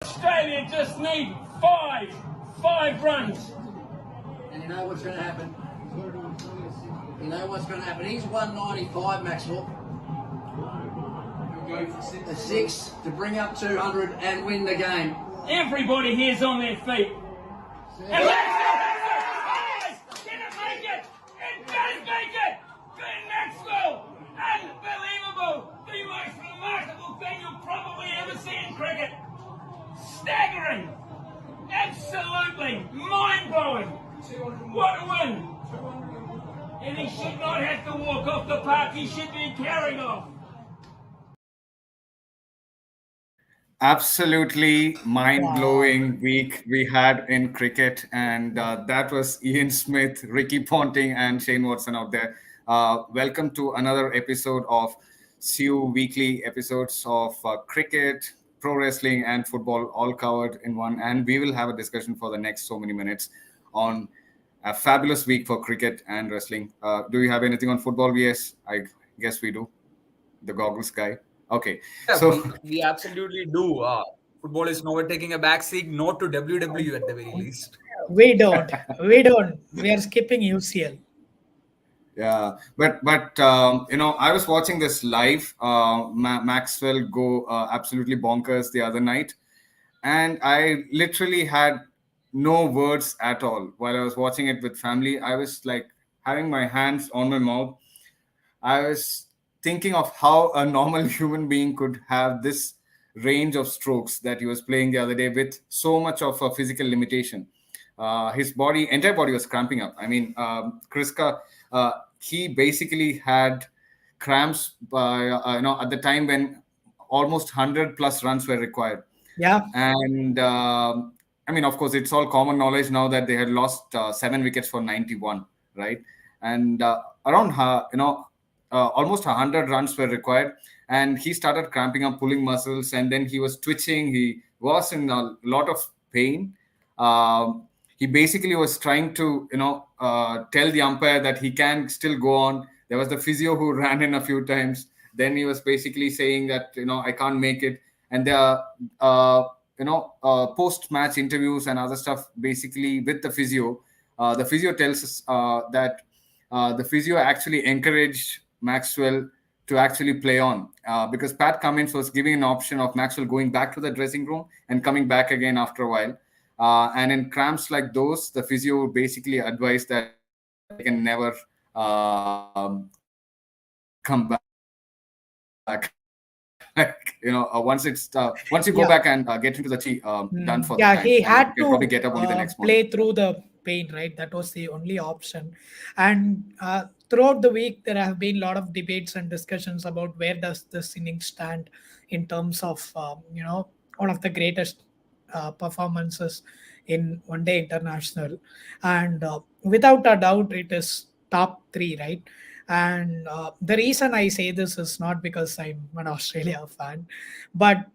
Australia just need five runs. And you know what's going to happen? He's 195, Maxwell. He'll go for six to bring up 200 and win the game. Everybody here's on their feet. And Can it make it? It does make it! Ben Maxwell! Unbelievable! The most remarkable thing you'll probably ever see in cricket. Staggering! Absolutely mind-blowing! What a win! And he should not have to walk off the park, he should be carried off. Absolutely mind-blowing week we had in cricket, and that was Ian Smith, Ricky Ponting, and Shane Watson out there. Welcome to another episode of CU Weekly episodes of cricket, pro wrestling, and football all covered in one. And we will have a discussion for the next so many minutes on a fabulous week for cricket and wrestling. Do you have anything on football? Yes, I guess we do. The goggles guy. Okay, yeah, so we absolutely do. Football is now taking a backseat, not to WWE at the very least. We don't. We are skipping UCL. Yeah, but I was watching this live. Maxwell go absolutely bonkers the other night, and I literally had no words at all while I was watching it with family. I was like having my hands on my mouth. I was thinking of how a normal human being could have this range of strokes that he was playing the other day with so much of a physical limitation. His entire body was cramping up. I mean, Kris, he basically had cramps at the time when almost 100 plus runs were required. Yeah. And of course, it's all common knowledge now that they had lost 7 wickets for 91, right? And almost 100 runs were required, and he started cramping up, pulling muscles, and then he was twitching. He was in a lot of pain. He basically was trying to, tell the umpire that he can still go on. There was the physio who ran in a few times. Then he was basically saying that, I can't make it. And there are, post-match interviews and other stuff, basically with the physio. The physio tells us that the physio actually encouraged Maxwell to actually play on because Pat Cummins was giving an option of Maxwell going back to the dressing room and coming back again after a while. And in cramps like those, the physio would basically advise that they can never come back. Once you go back and get into the tea, done for the time. He had to probably get up only the next play through the pain, right? That was the only option. And throughout the week, there have been a lot of debates and discussions about where does this innings stand in terms of, one of the greatest performances in one-day international. And without a doubt, it is top 3, right? And the reason I say this is not because I'm an Australia fan, but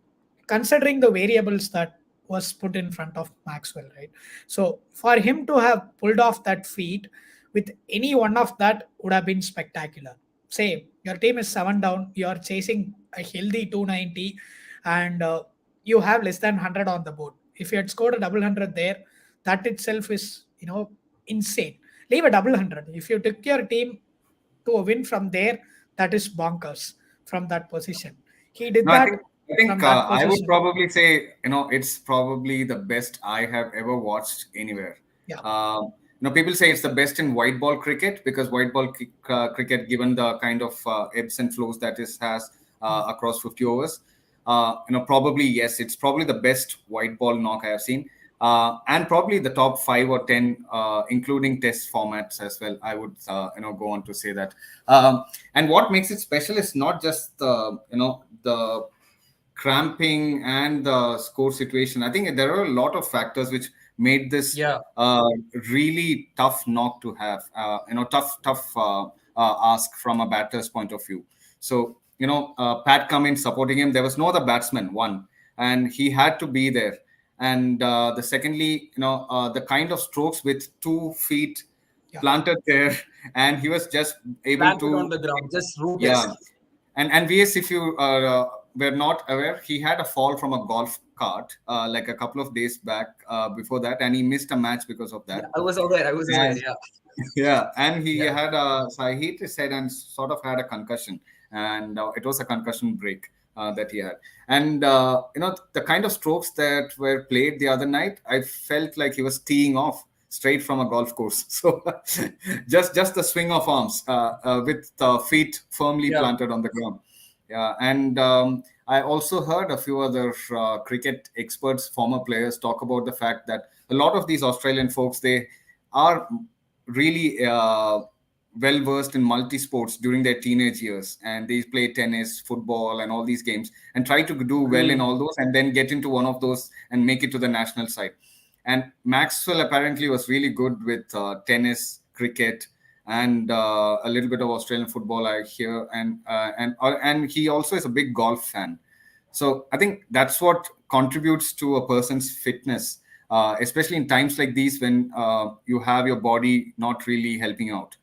considering the variables that was put in front of Maxwell, right? So for him to have pulled off that feat with any one of that would have been spectacular. Say your team is 7 down, you're chasing a healthy 290, and you have less than 100 on the board. If you had scored a double 100 there, that itself is insane. Leave a double 100. If you took your team to a win from there, that is bonkers from that position. He did that. I think I would probably say, it's probably the best I have ever watched anywhere. Yeah. People say it's the best in white ball cricket because white ball cricket, given the kind of ebbs and flows that it has across 50 overs, probably, yes, it's probably the best white ball knock I have seen. And probably the top 5 or 10, including test formats as well. I would, go on to say that. And what makes it special is not just the cramping and the score situation. I think there are a lot of factors which made this really tough knock to have. Tough ask from a batter's point of view. So Pat Cummins supporting him. There was no other batsman. One, and he had to be there. And the secondly, the kind of strokes with 2 feet planted there, and he was just able planted to on the ground, just rootless. And VS, if you were not aware, he had a fall from a golf cart like a couple of days back before that, and he missed a match because of Yeah, that. I was aware. I was aware. And Yeah. yeah, and he Yeah. had so he hit his head and sort of had a concussion, and it was a concussion break that he had. And the kind of strokes that were played the other night, I felt like he was teeing off straight from a golf course. So just the swing of arms with feet firmly Yeah. planted on the ground. Yeah, and I also heard a few other cricket experts, former players, talk about the fact that a lot of these Australian folks, they are really well versed in multi sports during their teenage years, and they play tennis, football, and all these games, and try to do well in all those, and then get into one of those and make it to the national side. And Maxwell apparently was really good with tennis, cricket, and a little bit of Australian football, I hear, and he also is a big golf fan. So I think that's what contributes to a person's fitness, especially in times like these when you have your body not really helping out.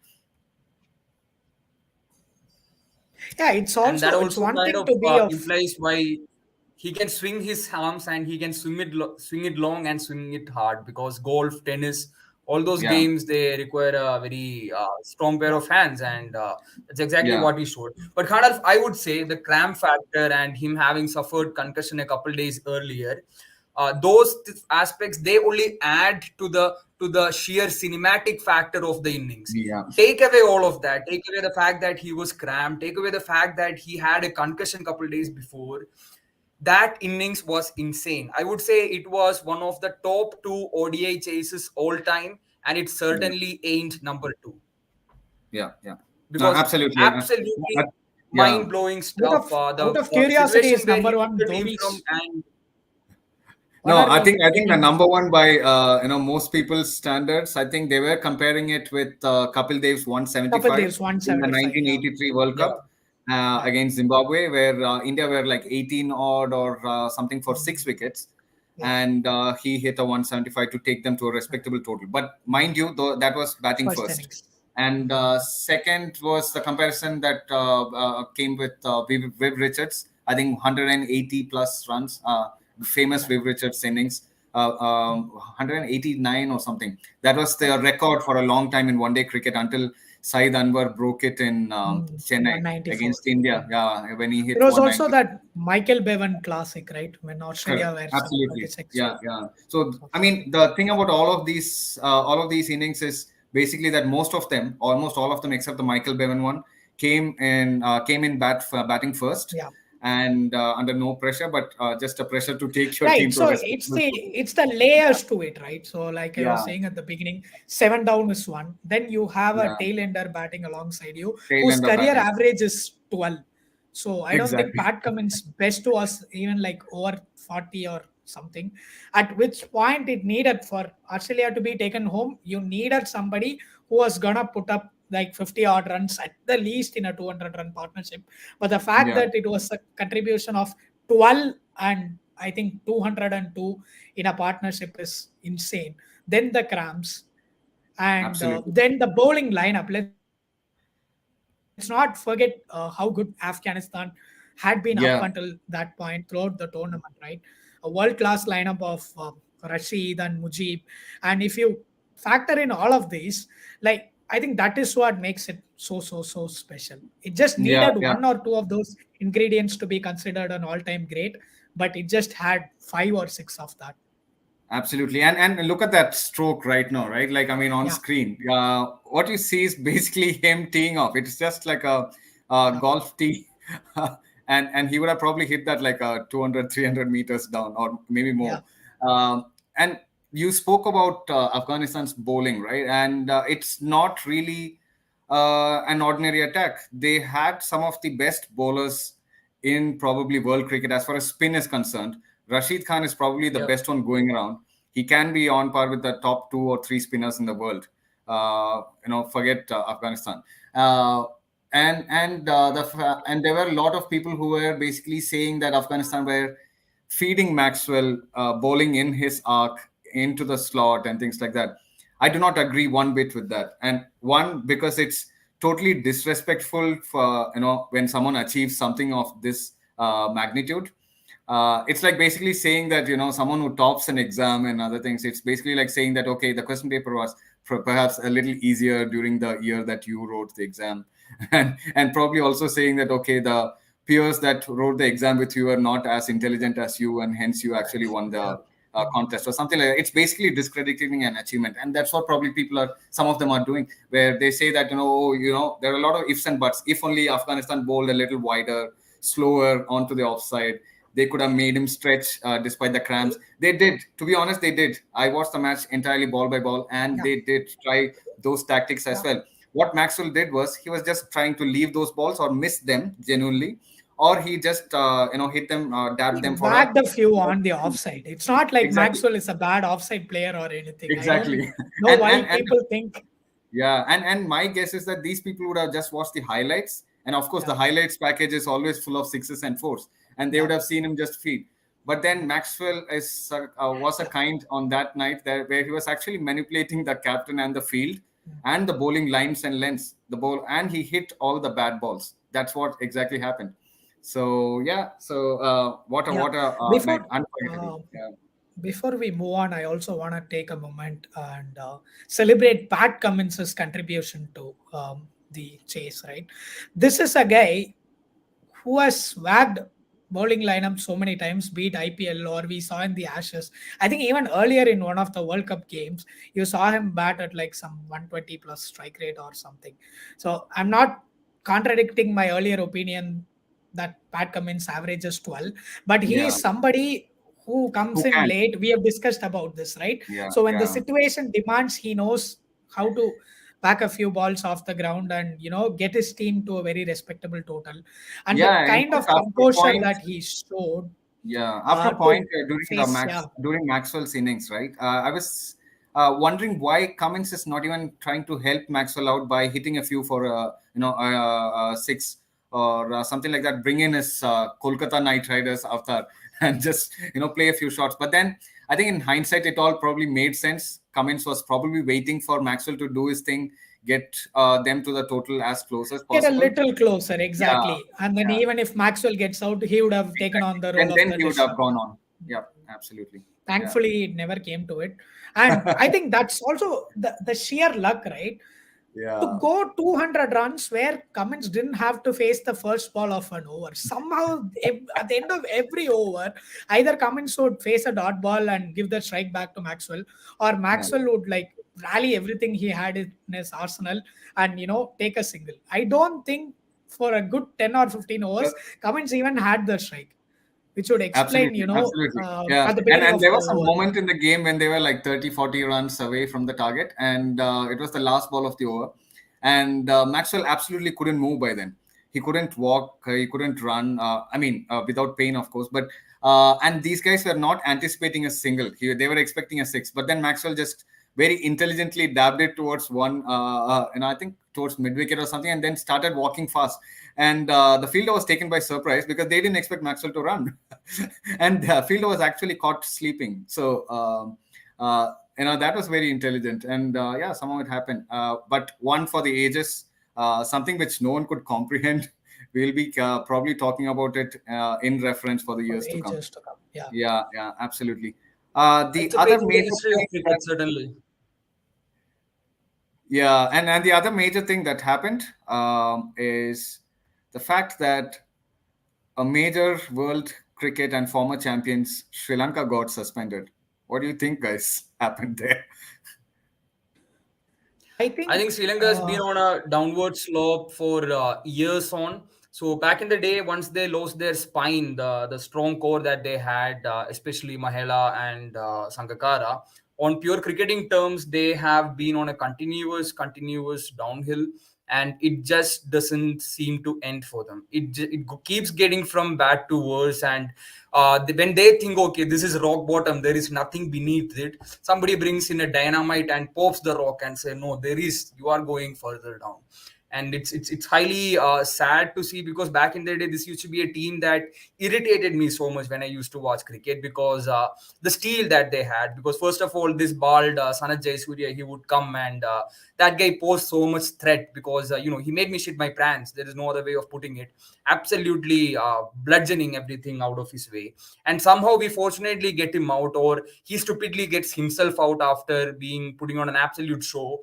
Yeah, it's And that also it's also one kind thing of to be of implies why he can swing his arms and he can swing it long and swing it hard, because golf, tennis, all those Yeah, games, they require a very strong pair of hands, and that's exactly yeah, what he showed. But Khandalf, I would say the cramp factor and him having suffered concussion a couple days earlier, those aspects, they only add to the sheer cinematic factor of the innings. yeah. Take away all of that, take away the fact that he was cramped, take away the fact that he had a concussion couple days before, that innings was insane. I would say it was one of the top two ODI chases all time, and it Yeah, certainly ain't number two, yeah, yeah. No, because absolutely. absolutely Yeah. mind-blowing out stuff. of out of The curiosity situation is where he number one took him from, Dhoni's. and What No, are I your think the opinions? number one by most people's standards. I think they were comparing it with Kapil Dev's Couple 175 days in the 175. Yeah, 1983 World yeah, Cup yeah. against Zimbabwe, where India were like 18 odd or something for Mm, 6 wickets, yeah. and he hit a 175 to take them to a respectable total. But mind you, though, that was batting First first. innings. And second was the comparison that came with Viv Richards. I think 180 plus runs, famous Right. Viv Richards innings, 189 or something. That was the record for a long time in one-day cricket until Saeed Anwar broke it in Chennai 194. against India. Yeah, when he There hit was also 190. that Michael Bevan Classic, right? When Correct. Australia were Absolutely. 36. Yeah, yeah. So I mean, the thing about all of these innings is basically that most of them, almost all of them, except the Michael Bevan one, came in batting first, Yeah. and under no pressure, but just a pressure to take your Right. team to a So it's respectable the total. it's the layers to it, right? So like I was Yeah, saying at the beginning, 7 down is one. Then you have a yeah. tail ender batting alongside you, Tail whose end of career batting. average is 12. So I don't think Exactly. Pat Cummins best was even like over 40 or something. At which point it needed for Australia to be taken home, you needed somebody who was gonna put up like 50 odd runs at the least in a 200 run partnership. But the fact Yeah, that it was a contribution of 12 and I think 202 in a partnership is insane. Then the cramps, and absolutely. then the bowling lineup. Let's not forget how good Afghanistan had been up until that Yeah, point throughout the tournament, right? A world class lineup of Rashid and Mujib. And if you factor in all of these, like I think that is what makes it so special. It just needed yeah, yeah. one or two of those ingredients to be considered an all time great, but it just had five or six of that. Absolutely. And look at that stroke right now, right? Like, I mean, on Yeah, screen, what you see is basically him teeing off. It's just like a yeah, golf tee. And he would have probably hit that like 200, 300 meters down, or maybe yeah. more. And you spoke about Afghanistan's bowling, right? And it's not really an ordinary attack. They had some of the best bowlers in probably world cricket as far as spin is concerned. Rashid Khan is probably the yeah, best one going around. He can be on par with the top 2 or 3 spinners in the world. Forget Afghanistan. And there were a lot of people who were basically saying that Afghanistan were feeding Maxwell, bowling in his arc into the slot and things like that. I do not agree one bit with that. And one, because it's totally disrespectful for when someone achieves something of this magnitude. It's like basically saying that, someone who tops an exam and other things, it's basically like saying that, okay, the question paper was perhaps a little easier during the year that you wrote the exam. And probably also saying that, okay, the peers that wrote the exam with you are not as intelligent as you, and hence you actually won the contest or something like that. It's basically discrediting an achievement. And that's what probably some of them are doing, where they say that, there are a lot of ifs and buts. If only Afghanistan bowled a little wider, slower onto the offside, they could have made him stretch despite the cramps. They did. To be honest, they did. I watched the match entirely ball by ball, and they did try those tactics as well. What Maxwell did was he was just trying to leave those balls or miss them genuinely, or he just hit them, dabbed them for backed a few on the offside. It's not like Exactly. Maxwell is a bad offside player or anything. Exactly. I don't know why people think. Yeah, and my guess is that these people would have just watched the highlights, and of course the highlights package is always full of sixes and fours, and they would have seen him just feed. But then Maxwell was a kind on that night there, where he was actually manipulating the captain and the field and the bowling lines and lengths, and he hit all the bad balls. That's what exactly happened. So what a Before, night, unforgettable. before we move on, I also want to take a moment and celebrate Pat Cummins's contribution to the chase. Right, this is a guy who has swagged bowling lineup so many times, be it IPL or we saw in the Ashes. I think even earlier in one of the World Cup games, you saw him bat at like some 120 plus strike rate or something. So I'm not contradicting my earlier opinion that Pat Cummins averages 12, but he is somebody who comes in late. We have discussed about this, right? So when the situation demands, he knows how to back a few balls off the ground and get his team to a very respectable total. And the kind of composure that he showed. After a point during Maxwell's innings, right? I was wondering why Cummins is not even trying to help Maxwell out by hitting a few for a six or something like that. Bring in his Kolkata Knight Riders avatar and just play a few shots. But then I think in hindsight, it all probably made sense. Cummins was probably waiting for Maxwell to do his thing, get them to the total as close as possible. Get a little closer, exactly. And then even if Maxwell gets out, he would have taken on the role of then he would have gone on. Yeah, absolutely. Thankfully, it never came to it. And I think that's also the sheer luck, right? To go 200 runs where Cummins didn't have to face the first ball of an over. Somehow, at the end of every over, either Cummins would face a dot ball and give the strike back to Maxwell, or Maxwell would rally everything he had in his arsenal and take a single. I don't think for a good 10 or 15 overs, Cummins even had the strike, which would explain, absolutely. At the beginning and there was a over. moment in the game when they were like 30-40 runs away from the target, and it was the last ball of the over, and Maxwell absolutely couldn't move by then. He couldn't walk, he couldn't run, without pain, of course, but and these guys were not anticipating a single. They were expecting a six, but then Maxwell just very intelligently dabbed it towards one, I think towards mid-wicket or something, and then started walking fast. And the fielder was taken by surprise because they didn't expect Maxwell to run. And the fielder was actually caught sleeping. So, that was very intelligent. And somehow it happened. But one for the ages, something which no one could comprehend. We'll be probably talking about it in reference for the years to come. Yeah, absolutely. The other major thing certainly. Yeah, and the other major thing that happened is the fact that a major world cricket and former champions Sri Lanka got suspended. What do you think, guys, happened there? I think Sri Lanka has been on a downward slope for years on. So back in the day, once they lost their spine, the strong core that they had, especially Mahela and Sangakkara, on pure cricketing terms, they have been on a continuous downhill, and it just doesn't seem to end for them. It keeps getting from bad to worse, and when they think, okay, this is rock bottom, there is nothing beneath it, somebody brings in a dynamite and pops the rock and say, no, you are going further down. And it's highly sad to see, because back in the day this used to be a team that irritated me so much when I used to watch cricket, because the steel that they had. Because first of all, this bald Sanat Jayasuriya, he would come, and that guy posed so much threat, because he made me shit my pants. There is no other way of putting it. Absolutely bludgeoning everything out of his way, and somehow we fortunately get him out, or he stupidly gets himself out after being putting on an absolute show.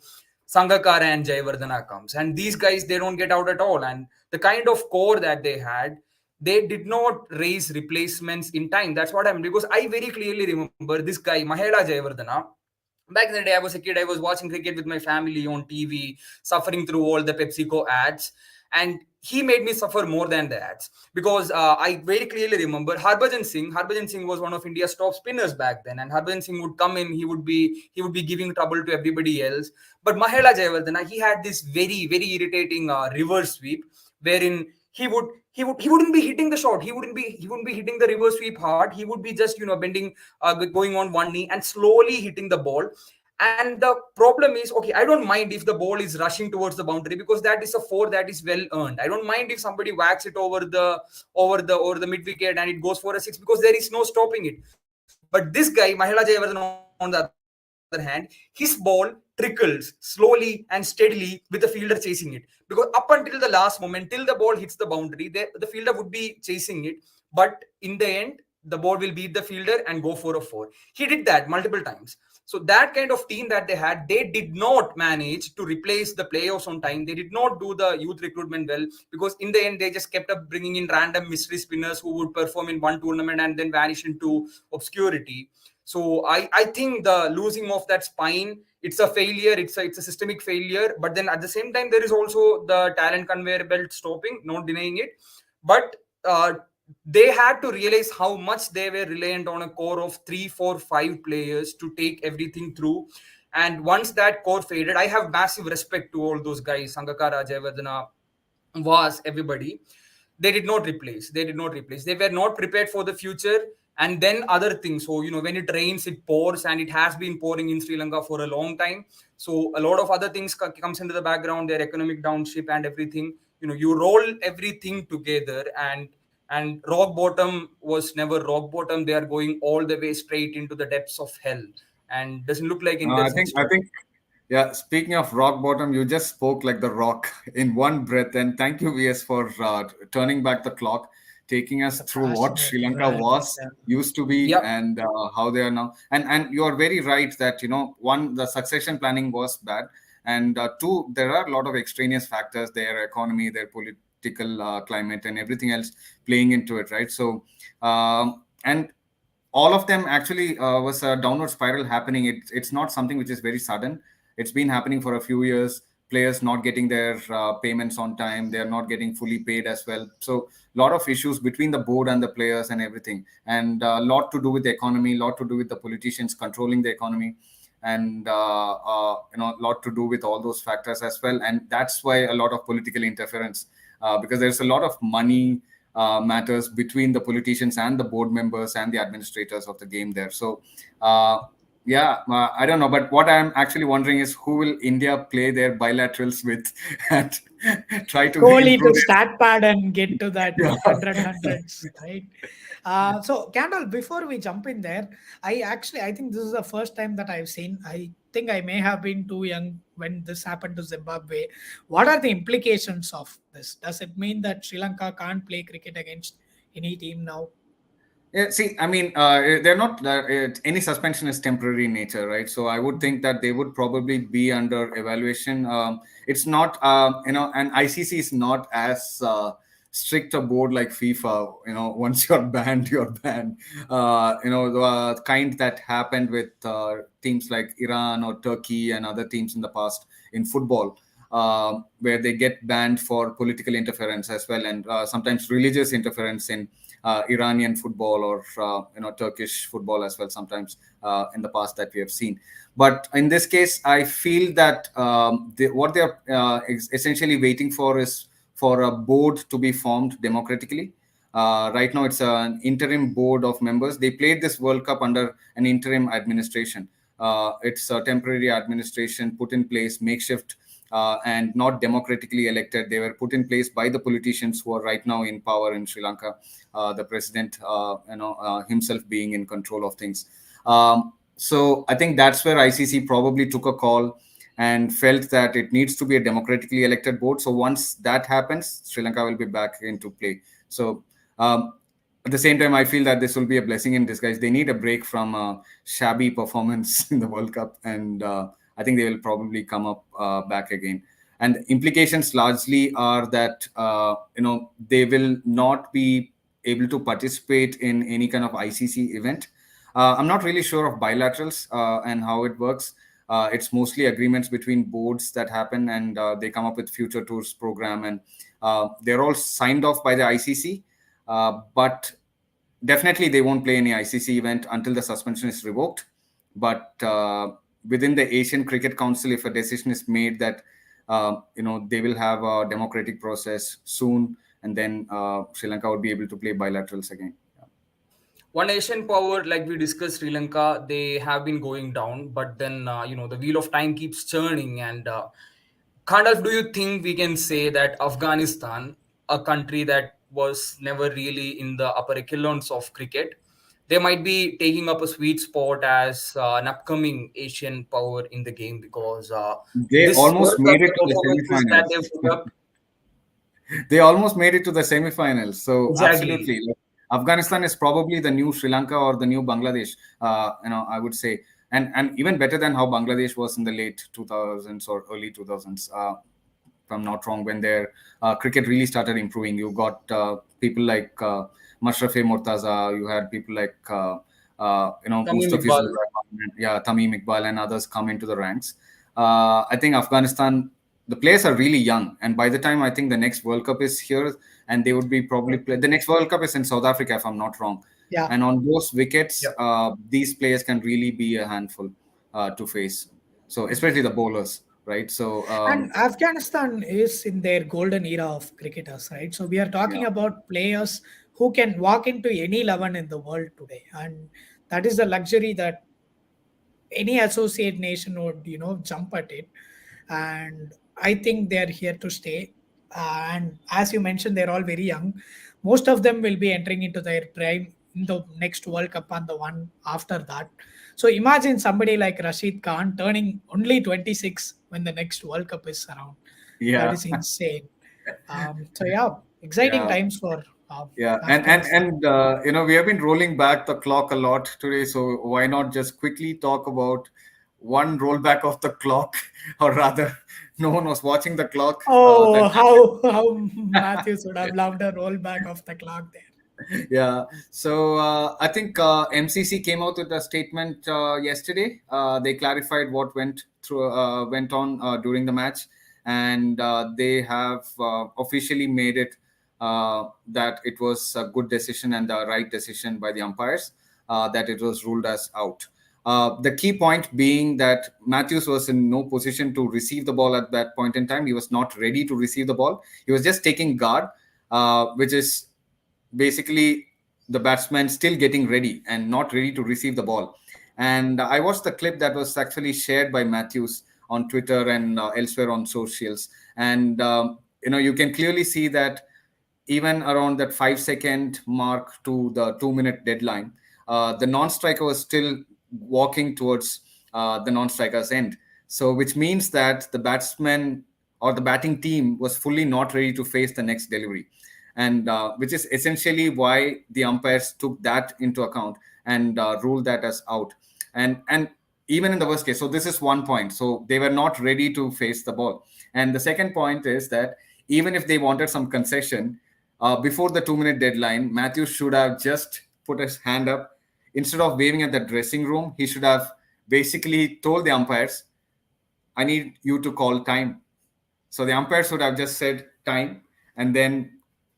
Sangakkara and Jayawardena comes, and these guys, they don't get out at all. And the kind of core that they had, they did not raise replacements in time. That's what I'm, because I very clearly remember this guy Mahela Jayawardena. Back in the day, I was a kid. I was watching cricket with my family on TV, suffering through all the PepsiCo ads, and he made me suffer more than the ads, because I very clearly remember Harbhajan Singh. Harbhajan Singh was one of India's top spinners back then, and Harbhajan Singh would come in. He would be giving trouble to everybody else. But Mahela Jayawardena, he had this very very irritating reverse sweep, wherein he wouldn't be hitting the shot. He wouldn't be hitting the reverse sweep hard. He would be just bending, going on one knee and slowly hitting the ball. And the problem is, okay, I don't mind if the ball is rushing towards the boundary, because that is a four that is well earned. I don't mind if somebody whacks it over the mid wicket and it goes for a six, because there is no stopping it. But this guy Mahela Jayawardena, on the other hand, his ball trickles slowly and steadily with the fielder chasing it. Because up until the last moment, till the ball hits the boundary, the fielder would be chasing it. But in the end, the ball will beat the fielder and go for a four. He did that multiple times. So that kind of team that they had, they did not manage to replace the players on time. They did not do the youth recruitment well, because in the end, they just kept up bringing in random mystery spinners who would perform in one tournament and then vanish into obscurity. So I think the losing of that spine, it's a failure. It's a systemic failure. But then at the same time, there is also the talent conveyor belt stopping, not denying it. But they had to realize how much they were reliant on a core of 3, 4, 5 players to take everything through. And once that core faded, I have massive respect to all those guys, Sangakkara, Jayawardena, Was, everybody. They were not prepared for the future. And then other things. So, when it rains, it pours, and it has been pouring in Sri Lanka for a long time. So a lot of other things comes into the background, their economic downship and everything. You roll everything together, and rock bottom was never rock bottom. They are going all the way straight into the depths of hell, and doesn't look like I there's any think, I stop. think, yeah. Speaking of rock bottom, you just spoke like the Rock in one breath. And thank you, VS, for turning back the clock, taking us It's a through what Sri fascinating Lanka ride. was, Yeah. used to be, Yep. and how they are now. And you are very right that one, the succession planning was bad, and two, there are a lot of extraneous factors, their economy, their political climate, and everything else playing into it, right? So, and all of them actually was a downward spiral happening. It's not something which is very sudden. It's been happening for a few years. Players not getting their payments on time. They're not getting fully paid as well. So a lot of issues between the board and the players and everything. And a lot to do with the economy, a lot to do with the politicians controlling the economy, and a lot to do with all those factors as well. And that's why a lot of political interference, because there's a lot of money matters between the politicians and the board members and the administrators of the game there. So, I don't know. But what I'm actually wondering is who will India play their bilaterals with and try to Kohli to improve it. stat pad and get to that Yeah. 100 hundreds, right? So, Kandal, before we jump in there, I think this is the first time that I've seen. I think I may have been too young when this happened to Zimbabwe. What are the implications of this? Does it mean that Sri Lanka can't play cricket against any team now? Yeah, see, I mean, they're not, any suspension is temporary in nature, right? So I would think that they would probably be under evaluation. It's not, and ICC is not as strict a board like FIFA. Once you're banned, you're banned. The kind that happened with teams like Iran or Turkey and other teams in the past in football, where they get banned for political interference as well, and sometimes religious interference in Iranian football or Turkish football as well, sometimes in the past that we have seen. But in this case, I feel that what they're essentially waiting for is for a board to be formed democratically. Right now, it's an interim board of members. They played this World Cup under an interim administration. It's a temporary administration put in place, makeshift and not democratically elected. They were put in place by the politicians who are right now in power in Sri Lanka. The president, himself being in control of things. So I think that's where ICC probably took a call and felt that it needs to be a democratically elected board. So once that happens, Sri Lanka will be back into play. So at the same time, I feel that this will be a blessing in disguise. They need a break from a shabby performance in the World Cup, and I think they will probably come up back again. And the implications largely are that they will not be able to participate in any kind of ICC event. I'm not really sure of bilaterals and how it works. It's mostly agreements between boards that happen, and they come up with future tours program, and they're all signed off by the ICC. But definitely they won't play any ICC event until the suspension is revoked. But within the Asian Cricket Council, if a decision is made that they will have a democratic process soon, and then Sri Lanka would be able to play bilaterals again. One Asian power, like we discussed, Sri Lanka, they have been going down, but then the wheel of time keeps churning. And Khandalf, do you think we can say that Afghanistan, a country that was never really in the upper echelons of cricket, they might be taking up a sweet spot as an upcoming Asian power in the game, because They this almost World Cup, made it the to the performances that they've put semifinals. up, They almost made it to the semifinals. So exactly. absolutely, Afghanistan is probably the new Sri Lanka or the new Bangladesh. I would say, and even better than how Bangladesh was in the late 2000s or early 2000s. If I'm not wrong, when their cricket really started improving, you got people like Mashrafe Mortaza. You had people like Tamim Mustafizur Iqbal. Rahman, Tamim Iqbal, and others come into the ranks. I think Afghanistan, the players are really young, and by the time I think the next World Cup is here, and they would be probably the next World Cup is in South Africa, if I'm not wrong. Yeah. And on those wickets, Yeah. these players can really be a handful to face. So especially the bowlers, right? So And Afghanistan is in their golden era of cricketers, right? So we are yeah, talking about players who can walk into any 11 in the world today. And that is the luxury that any associate nation would, jump at it. And I think they're here to stay. And as you mentioned, they're all very young. Most of them will be entering into their prime in the next World Cup and the one after that. So imagine somebody like Rashid Khan turning only 26 when the next World Cup is around. That yeah, is insane. So yeah, exciting yeah. times for Yeah, Afghanistan. we have been rolling back the clock a lot today, so why not just quickly talk about one rollback of the clock, or rather, no one was watching the clock. That Oh, how Matthews would have loved a rollback of the clock there. Yeah, so I think MCC came out with a statement yesterday. They clarified what went on during the match, and they have officially made it that it was a good decision and the right decision by the umpires, that it was ruled as out. The key point being that Matthews was in no position to receive the ball at that point in time. He was not ready to receive the ball. He was just taking guard, which is basically the batsman still getting ready and not ready to receive the ball. And I watched the clip that was actually shared by Matthews on Twitter and elsewhere on socials. And, you can clearly see that even around that 5-second mark to the 2-minute deadline, the non-striker was still walking towards the non-striker's end. So, which means that the batsman or the batting team was fully not ready to face the next delivery. And which is essentially why the umpires took that into account and ruled that as out. And even in the worst case, so this is one point. So they were not ready to face the ball. And the second point is that even if they wanted some concession, before the 2-minute deadline, Matthews should have just put his hand up. Instead of waving at the dressing room, he should have basically told the umpires, I need you to call time. So the umpires would have just said time, and then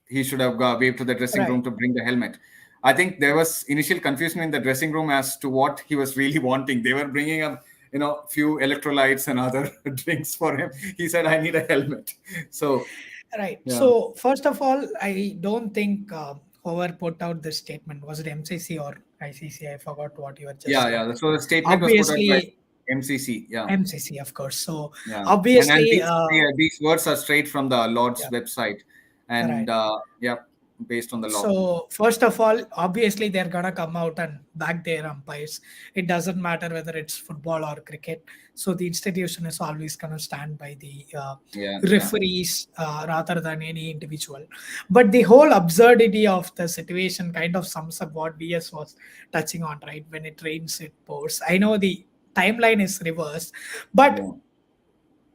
he should have waved to the dressing room Right. to bring the helmet. I think there was initial confusion in the dressing room as to what he was really wanting. They were bringing up, few electrolytes and other drinks for him. He said, I need a helmet. So, Right. yeah. So first of all, I don't think whoever put out this statement was it MCC or ICC. I forgot what you had just said. Yeah. So the statement was put out by Obviously, MCC, yeah. MCC, of course. So Yeah, and obviously, these words are straight from the Lord's yeah, website, and right. yeah, based on the law. So first of all, obviously they're gonna come out and back their umpires. It doesn't matter whether it's football or cricket. So the institution is always gonna stand by the Yeah, yeah, referees rather than any individual. But the whole absurdity of the situation kind of sums up what BS was touching on, right? When it rains, it pours. I know the timeline is reversed, but yeah.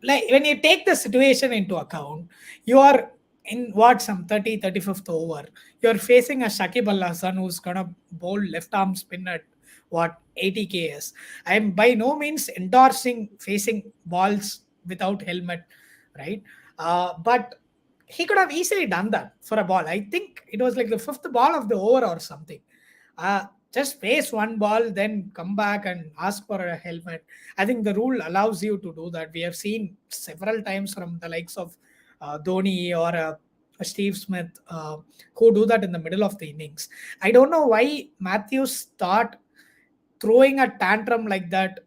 like when you take the situation into account, you are in what, some 35th over, you're facing a Shakib Al Hasan who's gonna bowl left arm spin at what, 80 ks. I'm by no means endorsing facing balls without helmet, right? But he could have easily done that for a ball. I think it was like the fifth ball of the over or something. Just face one ball, then come back and ask for a helmet. I think the rule allows you to do that. We have seen several times from the likes of Dhoni or Steve Smith who do that in the middle of the innings. I don't know why Matthews thought throwing a tantrum like that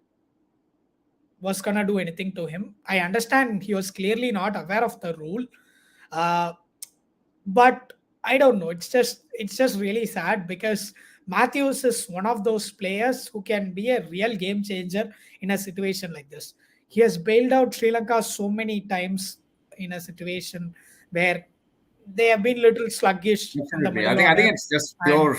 was gonna do anything to him. I understand he was clearly not aware of the rule, uh, but I don't know. It's just really sad because Matthews is one of those players who can be a real game changer in a situation like this. He has bailed out Sri Lanka so many times in a situation where they have been little sluggish in the Absolutely. middle I order. think it's just And pure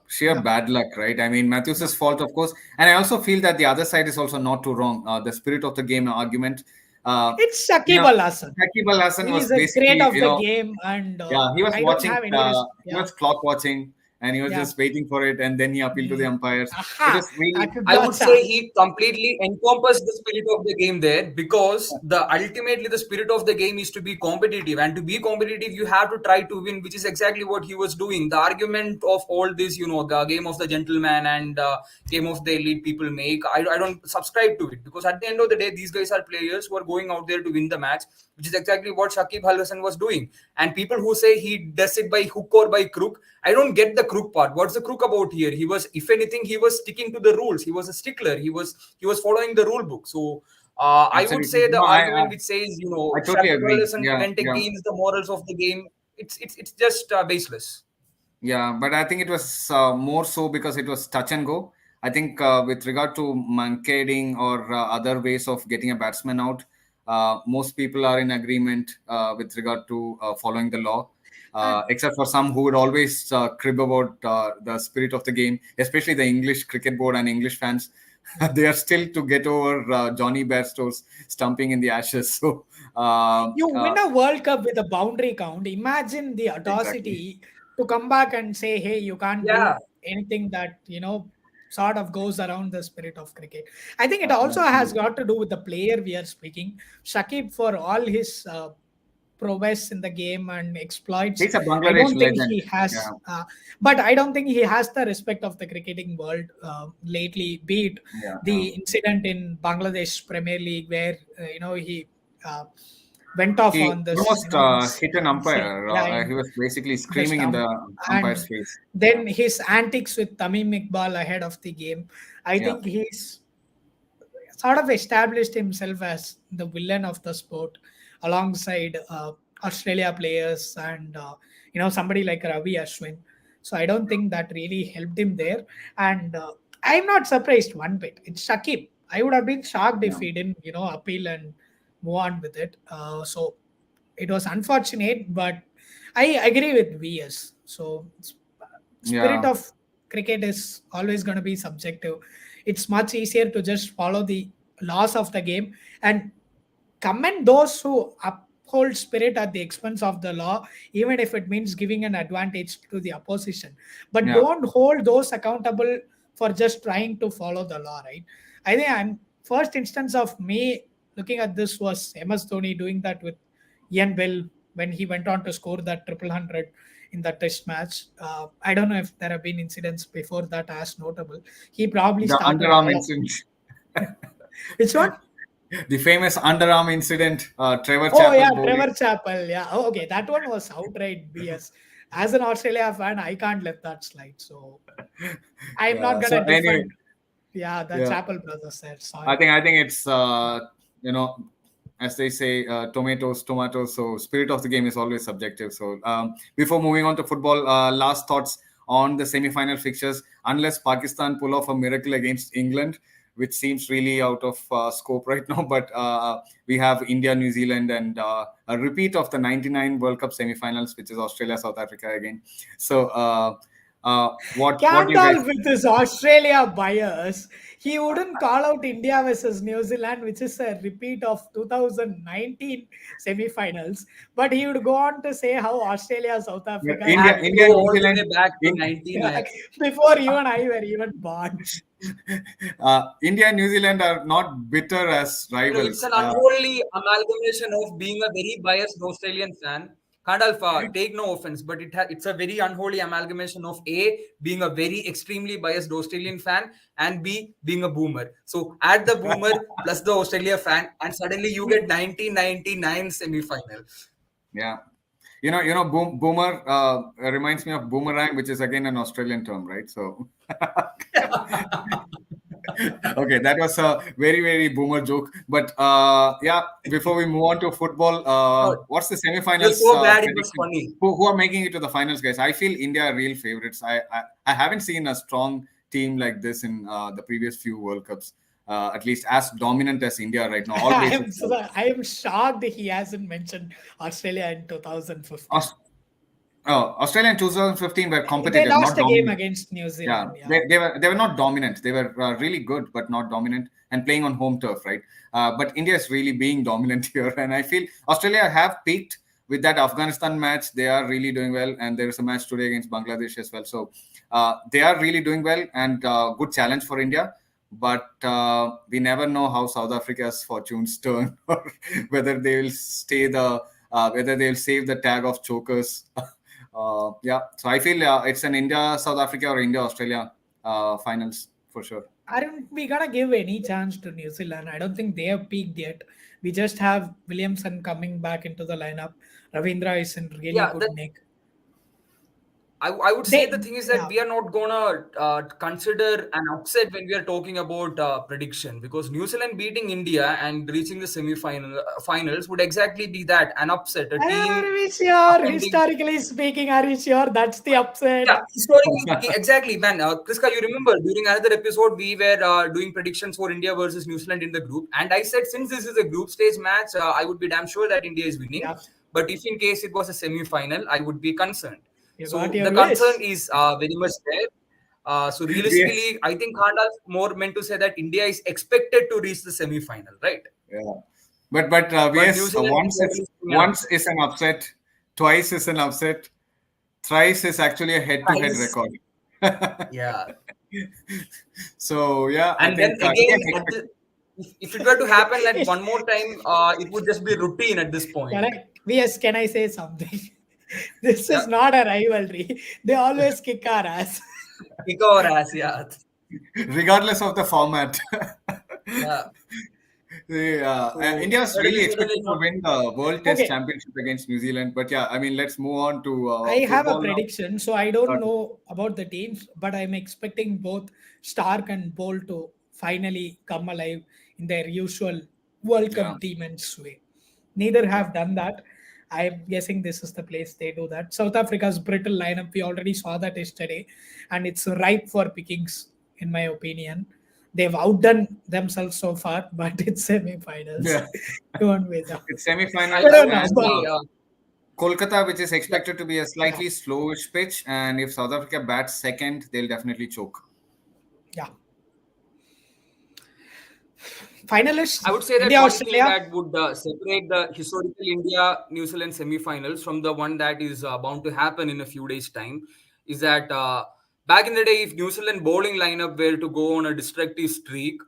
sheer yeah, bad luck, right? I mean, yeah. Matthews's fault, of course, and I also feel that the other side is also not too wrong. The spirit of the game argument. Uh, It's you Shakib know, Al Hasan. Shakib Al Hasan He was is a great basically, of the game, and yeah, he was I don't watching. have any risk. He Yeah, was clock watching, and he was yeah. just waiting for it, and then he appealed to the Mm. umpires. It Aha! was really, I would Gotcha. say he completely encompassed the spirit of the game there, because the ultimately the spirit of the game is to be competitive, and to be competitive you have to try to win, which is exactly what he was doing. The argument of all this, the game of the gentleman and game of the elite people make, I don't subscribe to it, because at the end of the day these guys are players who are going out there to win the match, which is exactly what Shakib Al Hasan was doing. And people who say he does it by hook or by crook, I don't get the crook part. What's the crook about here? He was, if anything, he was sticking to the rules. He was a stickler. He was following the rule book. So I would absolutely. say the No, argument which says I totally Shakib Al agree. Hasan Yeah, went yeah. against the morals of the game. It's just baseless. Yeah, but I think it was more so because it was touch and go. I think with regard to mankading or other ways of getting a batsman out, most people are in agreement with regard to following the law, And except for some who would always crib about the spirit of the game, especially the English cricket board and English fans. They are still to get over Johnny Bairstow's stumping in the ashes. So, you win a World Cup with a boundary count. Imagine the exactly. audacity to come back and say, "Hey, you can't Yeah. do anything that sort of goes around the spirit of cricket." I think it also has Absolutely. got to do with the player we are speaking. Shakib, for all his prowess in the game and exploits, He's a I Bangladesh don't think legend. he Yeah. has. But I don't think he has the respect of the cricketing world lately. Be it Yeah. the Yeah. incident in Bangladesh Premier League where he. Went off He on this, almost this hit an insane, umpire. yeah, He was basically on the screaming in stump, the umpire's and face. Yeah. then his antics with Tamim Iqbal ahead of the game. I Yeah. think he's sort of established himself as the villain of the sport, alongside Australia players and somebody like Ravi Ashwin. So I don't think that really helped him there, and I'm not surprised one bit. It's Shakib. I would have been shocked if Yeah. he didn't appeal and move on with it. So it was unfortunate, but I agree with VS. So spirit Yeah. of cricket is always going to be subjective. It's much easier to just follow the laws of the game and commend those who uphold spirit at the expense of the law, even if it means giving an advantage to the opposition. But Yeah. don't hold those accountable for just trying to follow the law, right? I think I'm first instance of me looking at this was MS Dhoni doing that with Ian Bell when he went on to score that triple hundred in the test match. I don't know if there have been incidents before that as notable. He probably The started underarm all of incident. which one? The famous underarm incident. Trevor Oh Chappell yeah, bowling. Trevor Chappell. Yeah. Oh, okay, that one was outright BS. As an Australia fan, I can't let that slide. So I'm Yeah. not So gonna anyway, defend. Yeah, the Yeah. Chapel brothers said. Sorry. I think it's as they say, tomatoes. So spirit of the game is always subjective. So before moving on to football, last thoughts on the semi-final fixtures. Unless Pakistan pull off a miracle against England, which seems really out of scope right now, but we have India, New Zealand, and a repeat of the '99 World Cup semi-finals, which is Australia, South Africa again. So. What do you guys? Khandalf with his Australia bias, he wouldn't call out India versus New Zealand, which is a repeat of 2019 semi-finals, but he would go on to say how Australia, South Africa, India, Have to go India, New all the Zealand. way back to In, 19. before you and I were even born. India and New Zealand are not bitter as It's rivals. an unholy amalgamation of being a very biased Australian fan. Khandalf, take no offense, but it's a very unholy amalgamation of A, being a very extremely biased Australian fan, and B, being a boomer. So add the boomer plus the Australia fan, and suddenly you get 1999 semi-final. Yeah. Boomer reminds me of boomerang, which is again an Australian term, right? So, okay, that was a very, very boomer joke. But yeah, before we move on to football, what's the You're semifinals so bad, it was prediction? funny. Who are making it to the finals, guys? I feel India are real favorites. I haven't seen a strong team like this in the previous few World Cups. At least as dominant as India right now. Always. I am shocked he hasn't mentioned Australia in 2015. Australia in 2015 were They competitive, lost not a game dominant. against New Yeah, Zealand. they were not dominant. They were really good, but not dominant, and playing on home turf, right? But India is really being dominant here, and I feel Australia have peaked with that Afghanistan match. They are really doing well, and there is a match today against Bangladesh as well. So they are really doing well, and good challenge for India. But we never know how South Africa's fortunes turn, or whether they will whether they will save the tag of chokers. Yeah, so I feel it's an India South Africa or India Australia finals for sure. Aren't we gonna give any chance to New Zealand? I don't think they have peaked yet. We just have Williamson coming back into the lineup. Ravindra is in really Yeah, good nick. I would say They, the thing is that yeah. we are not gonna consider an upset when we are talking about prediction, because New Zealand beating India and reaching the finals would exactly be that, an upset, a team Are we sure? upending. Historically speaking, are we sure that's the upset? Yeah, historically, exactly, man. Kriska, you remember during another episode we were doing predictions for India versus New Zealand in the group, and I said since this is a group stage match, I would be damn sure that India is winning. Yeah. But if in case it was a semi-final, I would be concerned. You So got your the wish. concern is very much there. So realistically, Yes. I think Khandalf more meant to say that India is expected to reach the semi-final, right? Yeah. But But New yes, Zealand once is an upset, twice is an upset, thrice is actually a head-to-head Thrice. record. Yeah. So yeah, And I then think again, if it were to happen like one more time, it would just be routine at this point. Can I say something? This Yeah. is not a rivalry. They always kick our ass. Kick our ass, yeah. regardless of the format. Yeah. So, India is certainly, really certainly expected to not. win the World Test Okay. Championship against New Zealand. But yeah, I mean, let's move on to I have a football now. prediction, so I don't Okay. know about the teams, but I'm expecting both Stark and Bolt to finally come alive in their usual welcome team and sway. Neither have done that. I'm guessing this is the place they do that. South Africa's brittle lineup, we already saw that yesterday, and it's ripe for pickings, in my opinion. They've outdone themselves so far, but it's semi-finals. Yeah. Don't wait. It's I semi-finals would and say, Kolkata, which is expected to be a slightly slowish pitch, and if South Africa bats second, they'll definitely choke. Yeah. Finalists. I would say that India, one Australia. thing that would separate the historical India-New Zealand semi-finals from the one that is bound to happen in a few days' time is that back in the day, if New Zealand bowling lineup were to go on a destructive streak,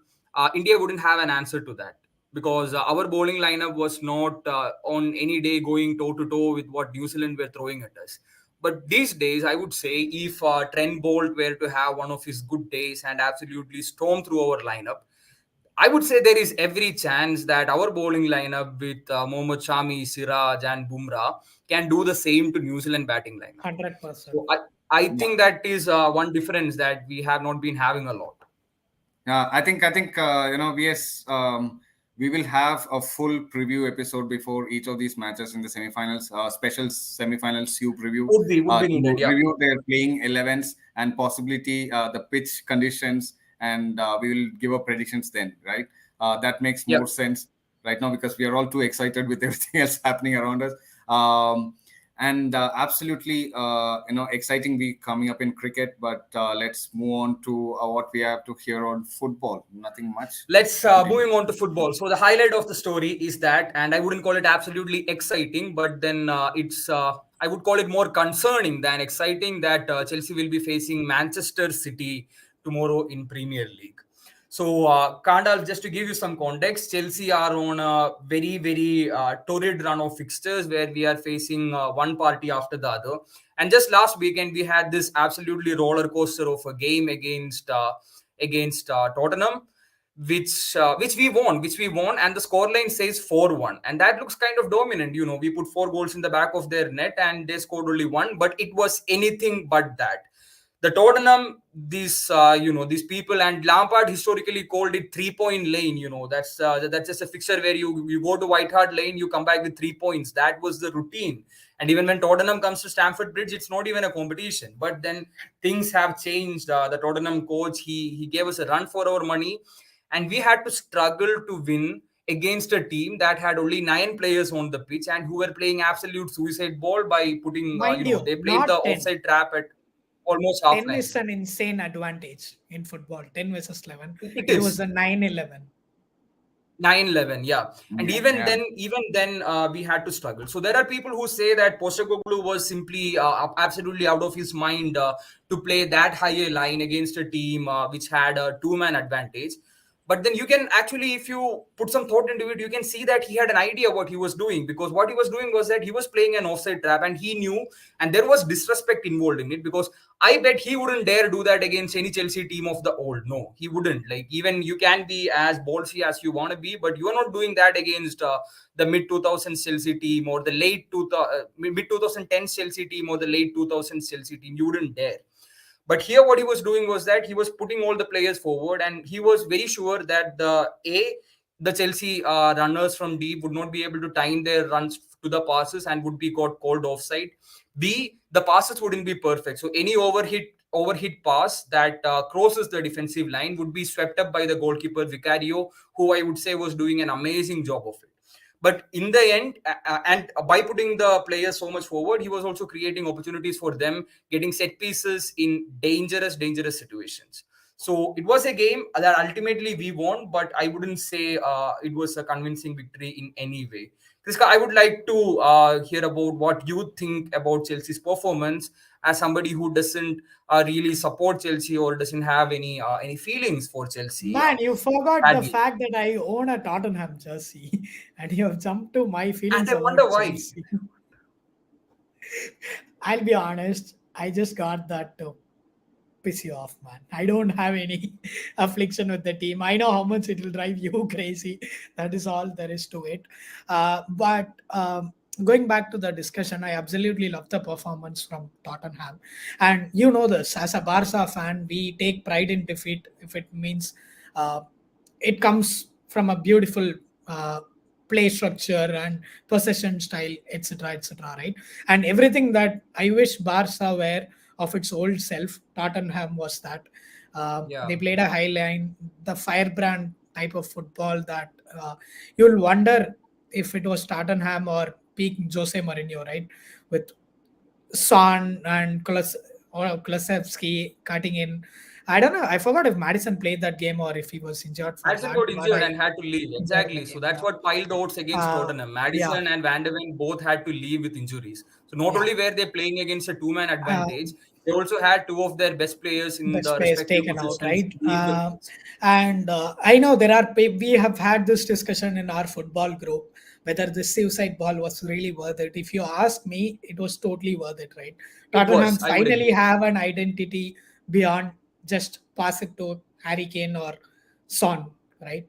India wouldn't have an answer to that, because our bowling lineup was not on any day going toe-to-toe with what New Zealand were throwing at us. But these days, I would say, if Trent Bolt were to have one of his good days and absolutely storm through our lineup, I would say there is every chance that our bowling lineup with Mohammad Shami, Siraj, and Bumrah can do the same to New Zealand batting lineup. 100%. So I think that is one difference that we have not been having a lot. I think we will have a full preview episode before each of these matches in the semifinals, special semifinals Q preview Would be to needed. Yeah. review their playing 11s and possibility the pitch conditions, and we will give our predictions then, right? That makes Yeah. more sense right now because we are all too excited with everything else happening around us. Um, and absolutely exciting week coming up in cricket, but let's move on to what we have to hear on football. Nothing much. Let's Continue. moving on to football. So the highlight of the story is that, and I wouldn't call it absolutely exciting, but then it's I would call it more concerning than exciting that Chelsea will be facing Manchester City tomorrow in Premier League. So Khandalf, just to give you some context, Chelsea are on a very torrid run of fixtures where we are facing one party after the other. And just last weekend we had this absolutely roller coaster of a game against Tottenham, which we won, and the scoreline says 4-1, and that looks kind of dominant. We put 4 goals in the back of their net and they scored only one, but it was anything but that. The Tottenham, these people, and Lampard historically called it 3-point lane. That's just a fixture where you go to White Hart Lane, you come back with 3 points. That was the routine. And even when Tottenham comes to Stamford Bridge, it's not even a competition. But then things have changed. The Tottenham coach, he gave us a run for our money, and we had to struggle to win against a team that had only 9 players on the pitch and who were playing absolute suicide ball by putting, Mind you, they played the not 10. offside trap at almost half 10 line. is an insane advantage in football. 10 versus 11. It It is was a 9-11. 9-11, yeah. And Yeah. even then, we had to struggle. So there are people who say that Postecoglou was simply absolutely out of his mind to play that higher line against a team which had a 2-man advantage. But then you can actually, if you put some thought into it, you can see that he had an idea what he was doing, because what he was doing was that he was playing an offside trap and he knew, and there was disrespect involved in it, because I bet he wouldn't dare do that against any Chelsea team of the old. No, he wouldn't. Like, even you can be as ballsy as you want to be, but you are not doing that against the mid 2000s Chelsea team or the mid 2010s Chelsea team or the late 2000s Chelsea team. You wouldn't dare. But here, what he was doing was that he was putting all the players forward, and he was very sure that the Chelsea runners from deep would not be able to time their runs to the passes and would be got called offside. B, the passes wouldn't be perfect. So any overhit pass that crosses the defensive line would be swept up by the goalkeeper Vicario, who I would say was doing an amazing job of it. But in the end, and by putting the players so much forward, he was also creating opportunities for them, getting set pieces in dangerous situations. So it was a game that ultimately we won, but I wouldn't say it was a convincing victory in any way. Kriska, I would like to hear about what you think about Chelsea's performance as somebody who doesn't really support Chelsea or doesn't have any feelings for Chelsea. Man, you forgot the Badly. fact that I own a Tottenham jersey and you have jumped to my And feelings I wonder about why. Chelsea. I'll be honest, I just got that to piss you off, man. I don't have any affliction with the team. I know how much it will drive you crazy. That is all there is to it. But going back to the discussion, I absolutely love the performance from Tottenham. And you know this, as a Barca fan, we take pride in defeat if it means uh, it comes from a beautiful play structure and possession style, etc., right? And everything that I wish Barca were of its old self, Tottenham was that. Yeah. They played a high line, the firebrand type of football that you'll wonder if it was Tottenham or peak Jose Mourinho, right? With Son and Kulusevski cutting in. I don't know. I forgot if Madison played that game or if he was injured for Madison that. got But injured I and had to leave. injured in the Exactly. So game. that's Yeah. what piled the odds against Tottenham. Yeah. Madison and Van de Ven both had to leave with injuries. So not Yeah. only were they playing against a 2-man advantage, Um, they also had two of their best players in best the players respective taken out, positions right? leave the pitch. And I know we have had this discussion in our football group whether the suicide ball was really worth it. If you ask me, it was totally worth it, right? It Tottenham was, I would finally agree. have an identity beyond just pass it to Harry Kane or Son, right?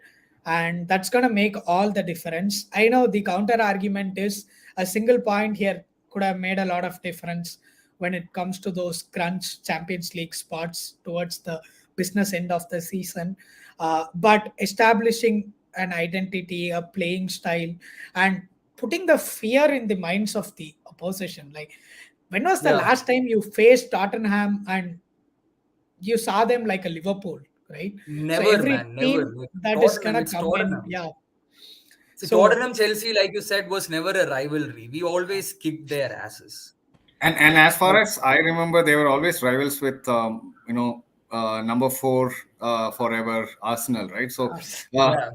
And that's going to make all the difference. I know the counter argument is a single point here could have made a lot of difference when it comes to those crunch Champions League spots towards the business end of the season, but establishing an identity, a playing style, and putting the fear in the minds of the opposition. Like, when was the Yeah, last time you faced Tottenham and you saw them like a Liverpool, right? So never, every man, never. team Like, that is Tottenham, gonna it's come in, Tottenham. yeah. See, So Tottenham Chelsea, like you said, was never a rivalry. We always kicked their asses. And as far But as I remember, they were always rivals with number four forever Arsenal, right? So, yeah,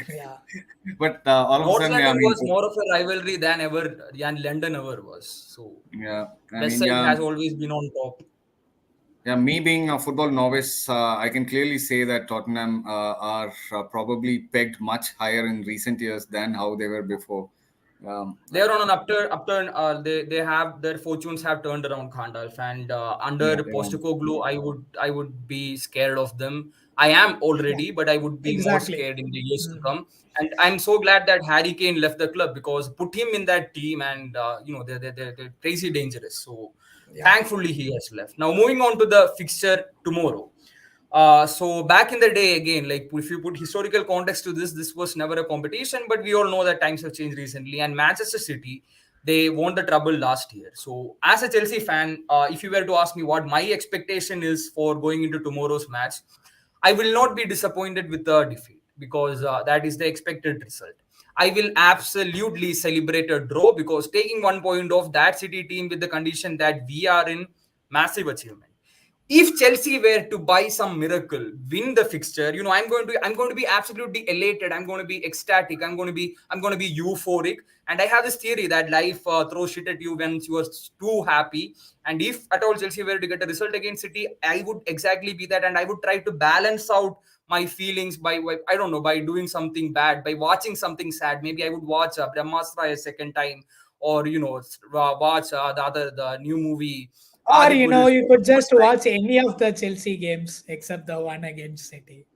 yeah, but all of a North sudden, yeah, I London mean, was more of a rivalry than ever, than London ever was. So yeah, I West mean, Side yeah, has always been on top. yeah. Me being a football novice, I can clearly say that Tottenham are probably pegged much higher in recent years than how they were before. They're on an upturn. They have their fortunes have turned around Khandalf, and Yeah, under they are. Postecoglou, I would be scared of them. I am yeah, already, but I would be more exactly. scared in the years to come. And I'm so glad that Harry Kane left the club, because put him in that team, and they're crazy dangerous. So Yeah, thankfully he has left. Now moving on to the fixture tomorrow. So back in the day, again, like if you put historical context to this, this was never a competition, but we all know that times have changed recently. And Manchester City, they won the trouble last year. So as a Chelsea fan, if you were to ask me what my expectation is for going into tomorrow's match, I will not be disappointed with the defeat, because that is the expected result. I will absolutely celebrate a draw, because taking 1 point off that City team with the condition that we are in, massive achievement. If Chelsea were to by some miracle win the fixture, I'm going to be absolutely elated. I'm going to be ecstatic. I'm going to be euphoric. And I have this theory that life throws shit at you when you are too happy. And if at all Chelsea were to get a result against City, I would exactly be that, and I would try to balance out my feelings by I don't know, by doing something bad, by watching something sad. Maybe I would watch Brahmastra a second time, or watch the new movie or Adipuri you for could the just first time. watch any of the Chelsea games except the one against City.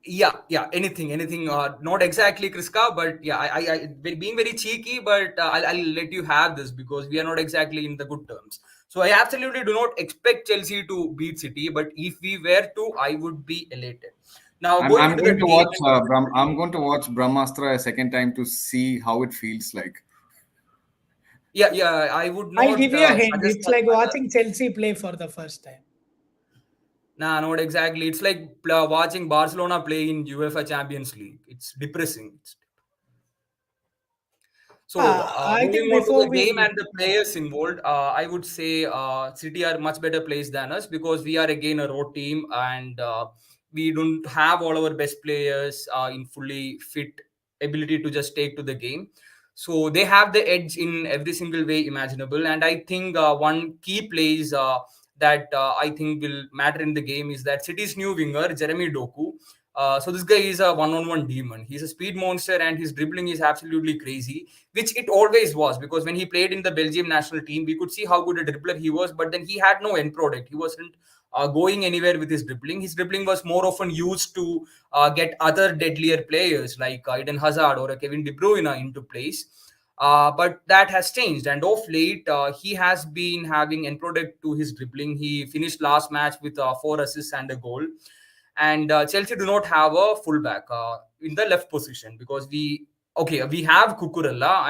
Yeah, anything. Not exactly Kriska, but yeah, being very cheeky, but I'll let you have this, because we are not exactly in the good terms. So I absolutely do not expect Chelsea to beat City, but if we were to, I would be elated. Now going I'm into going the to game, watch I'm going to watch Brahmastra a second time to see how it feels like. yeah, I would I'll not give you a hint. suggest It's that like either. watching Chelsea play for the first time. Nah, not exactly. It's like watching Barcelona play in UEFA Champions League. It's depressing. So, I moving think on to before the game we, and the players involved, I would say City are much better placed than us, because we are again a road team, and we don't have all our best players in fully fit ability to just take to the game. So they have the edge in every single way imaginable, and I think one key plays that I think will matter in the game is that City's new winger Jeremy Doku. So this guy is a one-on-one demon. He's a speed monster, and his dribbling is absolutely crazy, which it always was, because when he played in the Belgium national team, we could see how good a dribbler he was, but then he had no end product. He wasn't going anywhere with his dribbling. His dribbling was more often used to get other deadlier players like Eden Hazard or Kevin De Bruyne into place. But that has changed, and of late, he has been having end product to his dribbling. He finished last match with 4 assists and a goal. And Chelsea do not have a fullback in the left position, because we have Cucurella.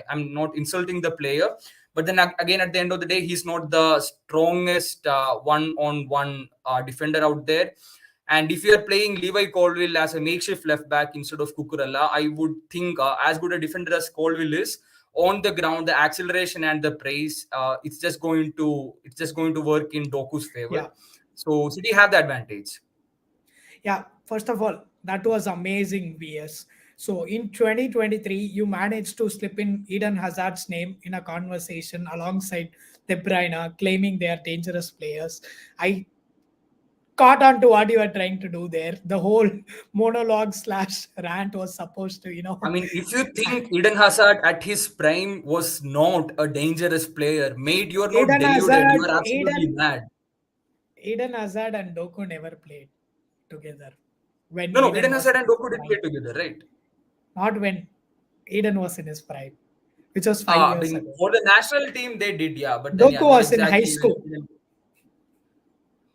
I'm not insulting the player, but then again, at the end of the day, he's not the strongest one-on-one defender out there. And if you are playing Levi Colwill as a makeshift left back instead of Cucurella, I would think as good a defender as Colwill is on the ground, the acceleration and the praise, it's just going to work in Doku's favor. yeah, So City have the advantage. yeah. First of all, that was amazing, VS. So in 2023, you managed to slip in Eden Hazard's name in a conversation alongside De Bruyne, claiming they are dangerous players. I caught on to what you were trying to do there. The whole monologue slash rant was supposed to, I mean, if you think Eden Hazard at his prime was not a dangerous player, mate, you are not Eden deluded. You Hazard, are absolutely mad. Eden Hazard and Doku never played together when No, Eden Eden was Hazard in and his Doku did prime. play together, right? Not when Eden was in his prime, which was 5 years ago. For the national team, they did, yeah. But then, yeah, Doku not was in high exactly when school. Eden.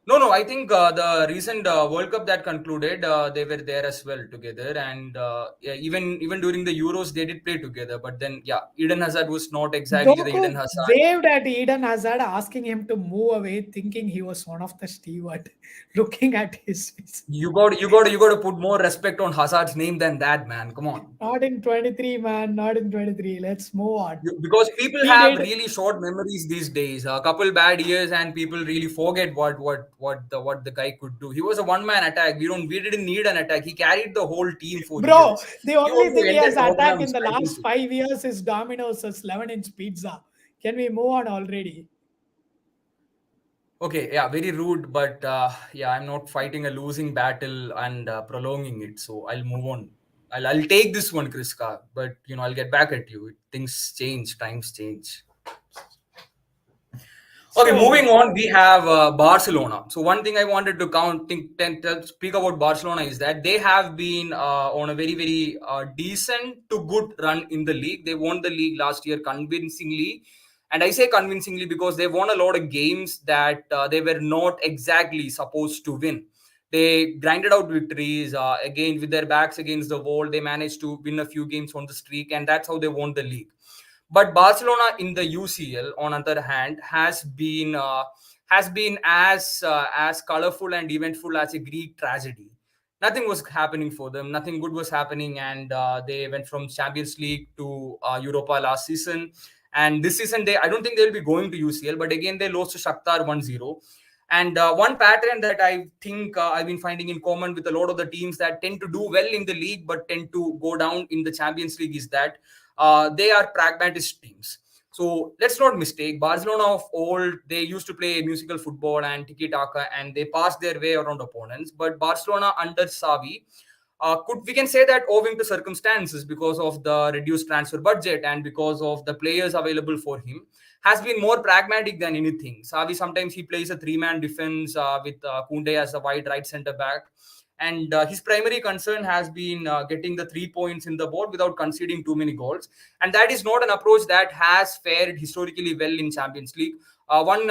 No. I think the recent World Cup that concluded, they were there as well together, and yeah, even during the Euros, they did play together. But then, yeah, Eden Hazard was not exactly the Eden Doku Hazard. waved at Eden Hazard, asking him to move away, thinking he was one of the steward, looking at his face. You got to put more respect on Hazard's name than that, man. Come on. Not in 23, man. Not in 23. Let's move on. Because people He have did. really short memories these days. A couple bad years, and people really forget what the guy could do. He was a one man attack. We didn't need an attack. He carried the whole team for Bro, years. the He only also thing he ended has attacked in Tottenham's the last championship. 5 years is Domino's 11-inch pizza. Can we move on already? Okay, yeah, very rude, but yeah, I'm not fighting a losing battle and prolonging it. So I'll move on. I'll take this one, Kriska, but I'll get back at you. Things change, times change. Okay, So, moving on, we have Barcelona. So one thing I wanted to speak about Barcelona is that they have been on a very, very decent to good run in the league. They won the league last year convincingly. And I say convincingly because they won a lot of games that they were not exactly supposed to win. They grinded out victories again with their backs against the wall. They managed to win a few games on the streak, and that's how they won the league. But Barcelona in the UCL, on other hand, has been as colorful and eventful as a Greek tragedy. Nothing was happening for them. Nothing good was happening, and they went from Champions League to Europa last season. And this season, I don't think they'll be going to UCL. But again, they lost to Shakhtar 1-0. And one pattern that I think I've been finding in common with a lot of the teams that tend to do well in the league but tend to go down in the Champions League is that they are pragmatist teams. So let's not mistake Barcelona of old. They used to play musical football and tiki taka, and they passed their way around opponents. But Barcelona under Xavi, we can say that owing to circumstances because of the reduced transfer budget and because of the players available for him, has been more pragmatic than anything. Xavi sometimes he plays a three-man defense with Koundé as a wide right centre back. And his primary concern has been getting the 3 points in the board without conceding too many goals. And that is not an approach that has fared historically well in Champions League. One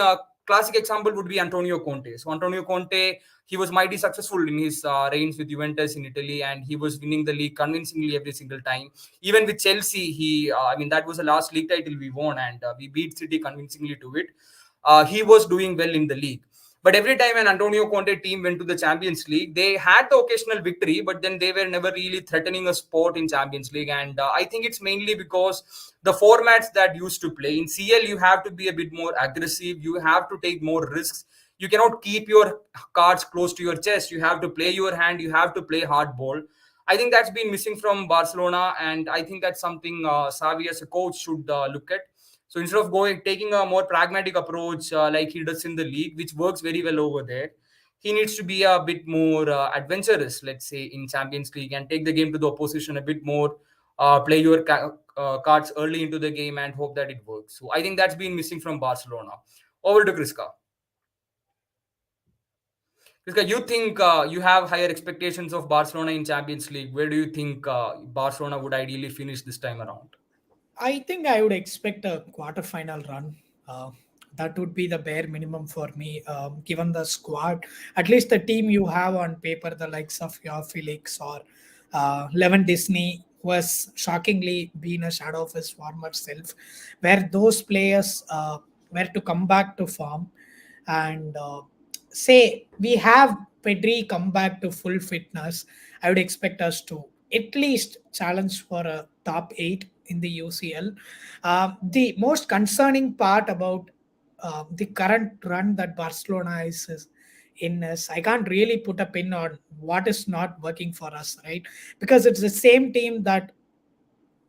classic example would be Antonio Conte. So Antonio Conte, he was mighty successful in his reigns with Juventus in Italy, and he was winning the league convincingly every single time. Even with Chelsea, that was the last league title we won, and we beat City convincingly to it. He was doing well in the league. But every time an Antonio Conte team went to the Champions League, they had the occasional victory, but then they were never really threatening a spot in Champions League. And I think it's mainly because the formats that used to play in CL, you have to be a bit more aggressive. You have to take more risks. You cannot keep your cards close to your chest. You have to play your hand. You have to play hardball. I think that's been missing from Barcelona, and I think that's something Xavi as a coach should look at. So instead of taking a more pragmatic approach like he does in the league, which works very well over there, he needs to be a bit more adventurous, let's say, in Champions League and take the game to the opposition a bit more, play your cards early into the game and hope that it works. So I think that's been missing from Barcelona. Over to Kriska. Kriska, you think you have higher expectations of Barcelona in Champions League. Where do you think Barcelona would ideally finish this time around? I think I would expect a quarterfinal run. Uh, that would be the bare minimum for me, given the squad. At least the team you have on paper, the likes of your Felix or Levin Disney, was shockingly been a shadow of his former self, where those players were to come back to form and say we have Pedri come back to full fitness. I would expect us to at least challenge for a top 8 in the UCL. The most concerning part about the current run that Barcelona is in is I can't really put a pin on what is not working for us, right? Because it's the same team that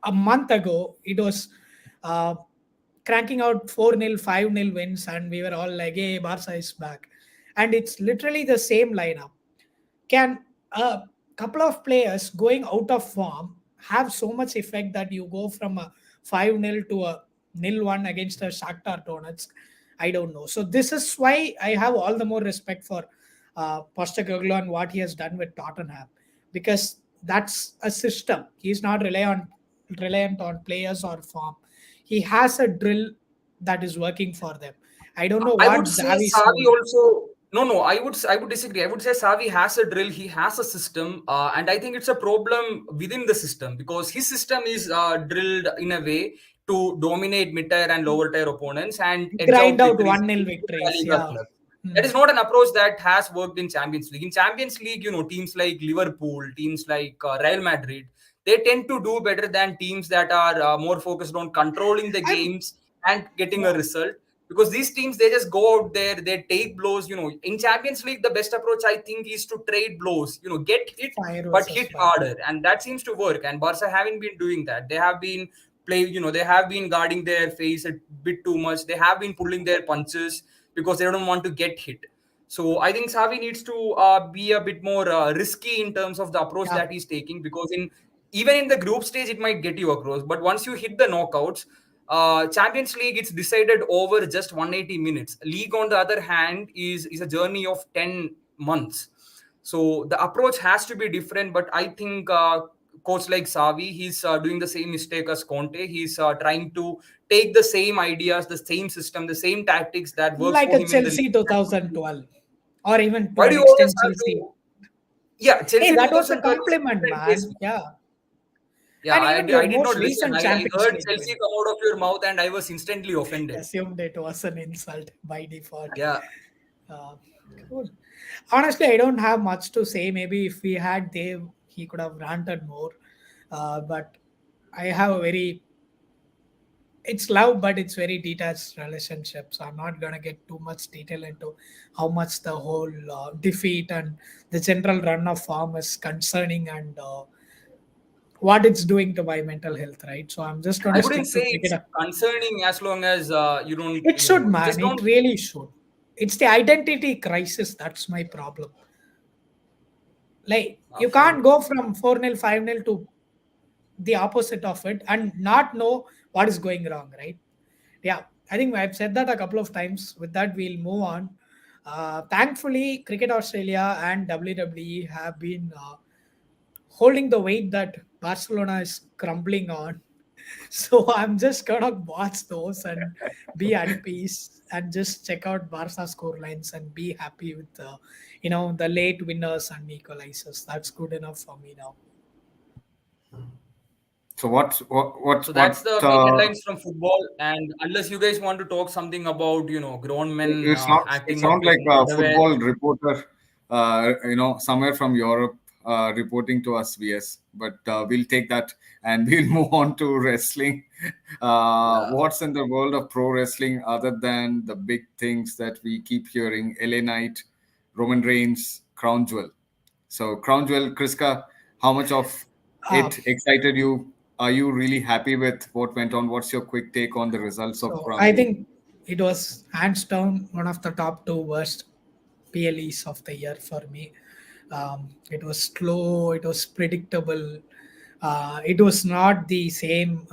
a month ago it was uh, cranking out 4-0, 5-0 wins, and we were all like, hey, Barca is back. And it's literally the same lineup. Can a couple of players going out of form have so much effect that you go from a 5-0 to a 0-1 against a Shakhtar Donetsk? I don't know. So this is why I have all the more respect for Postecoglou and what he has done with Tottenham, because that's a system. He's not reliant on players or form. He has a drill that is working for them. I don't know I what would say Xavi Xavi sold. also. No. I would disagree. I would say Savi has a drill. He has a system, and I think it's a problem within the system because his system is drilled in a way to dominate mid-tier and lower-tier opponents and edge Grind out out victories 1-0 in La victories. Liga Yeah. clubs. That is not an approach that has worked in Champions League. In Champions League, teams like Liverpool, teams like Real Madrid, they tend to do better than teams that are more focused on controlling the I'm, games and getting a yeah, result, because these teams, they just go out there, they take blows. In Champions League, the best approach I think is to trade blows, get hit fire but versus hit fire. harder, and that seems to work. And Barca haven't been doing that. They have been they have been guarding their face a bit too much. They have been pulling their punches because they don't want to get hit. So I think Xavi needs to be a bit more risky in terms of the approach Yeah. that he's taking, because even in the group stage it might get you across, but once you hit the knockouts, Champions League, it's decided over just 180 minutes. League, on the other hand, is a journey of 10 months. So the approach has to be different. But I think coach like Savi, he's doing the same mistake as Conte. He's trying to take the same ideas, the same system, the same tactics that works Like for a him in the Chelsea league. 2012, or even to Why an do you always extent have Chelsea. to? Yeah, Hey, Chelsea that was a 2012 is a compliment, different case. man. Yeah. Yeah, And I, even your I did not most listen. recent I Champions heard League Chelsea win. come out of your mouth and I was instantly offended. Assumed it was an insult by default. Yeah. Uh, cool. Honestly, I don't have much to say. Maybe if we had Dave, he could have ranted more. But I have a very, it's love, but it's very detached relationship. So I'm not gonna get too much detail into how much the whole defeat and the general run of form is concerning, and what it's doing to my mental health, right? So I'm just I gonna wouldn't stick to say cricket. it's concerning as long as you don't, It should, just man. It don't. really should. It's the identity crisis that's my problem. Like you For can't go from 4-0, 5-0 to the opposite of it and not know what is going wrong, right? Yeah, I think I've said that a couple of times. With that, we'll move on. Thankfully, Cricket Australia and WWE have been holding the weight that Barcelona is crumbling on. So I'm just gonna watch those and be at peace and just check out Barca score lines and be happy with the late winners and equalizers. That's good enough for me now. So So that's the main headlines from football. And unless you guys want to talk something about grown men it acting up sounds like in a underwear. football reporter, somewhere from Europe, reporting to us, VS. But we'll take that and we'll move on to wrestling. Yeah. What's in the world of pro wrestling other than the big things that we keep hearing? LA Knight, Roman Reigns, Crown Jewel. So Crown Jewel, Kriska, how much of Uh, it excited you? Are you really happy with what went on? What's your quick take on the results of so Crown I Jewel? think it was hands down one of the top two worst PLEs of the year for me. It was slow, it was predictable, it was not the same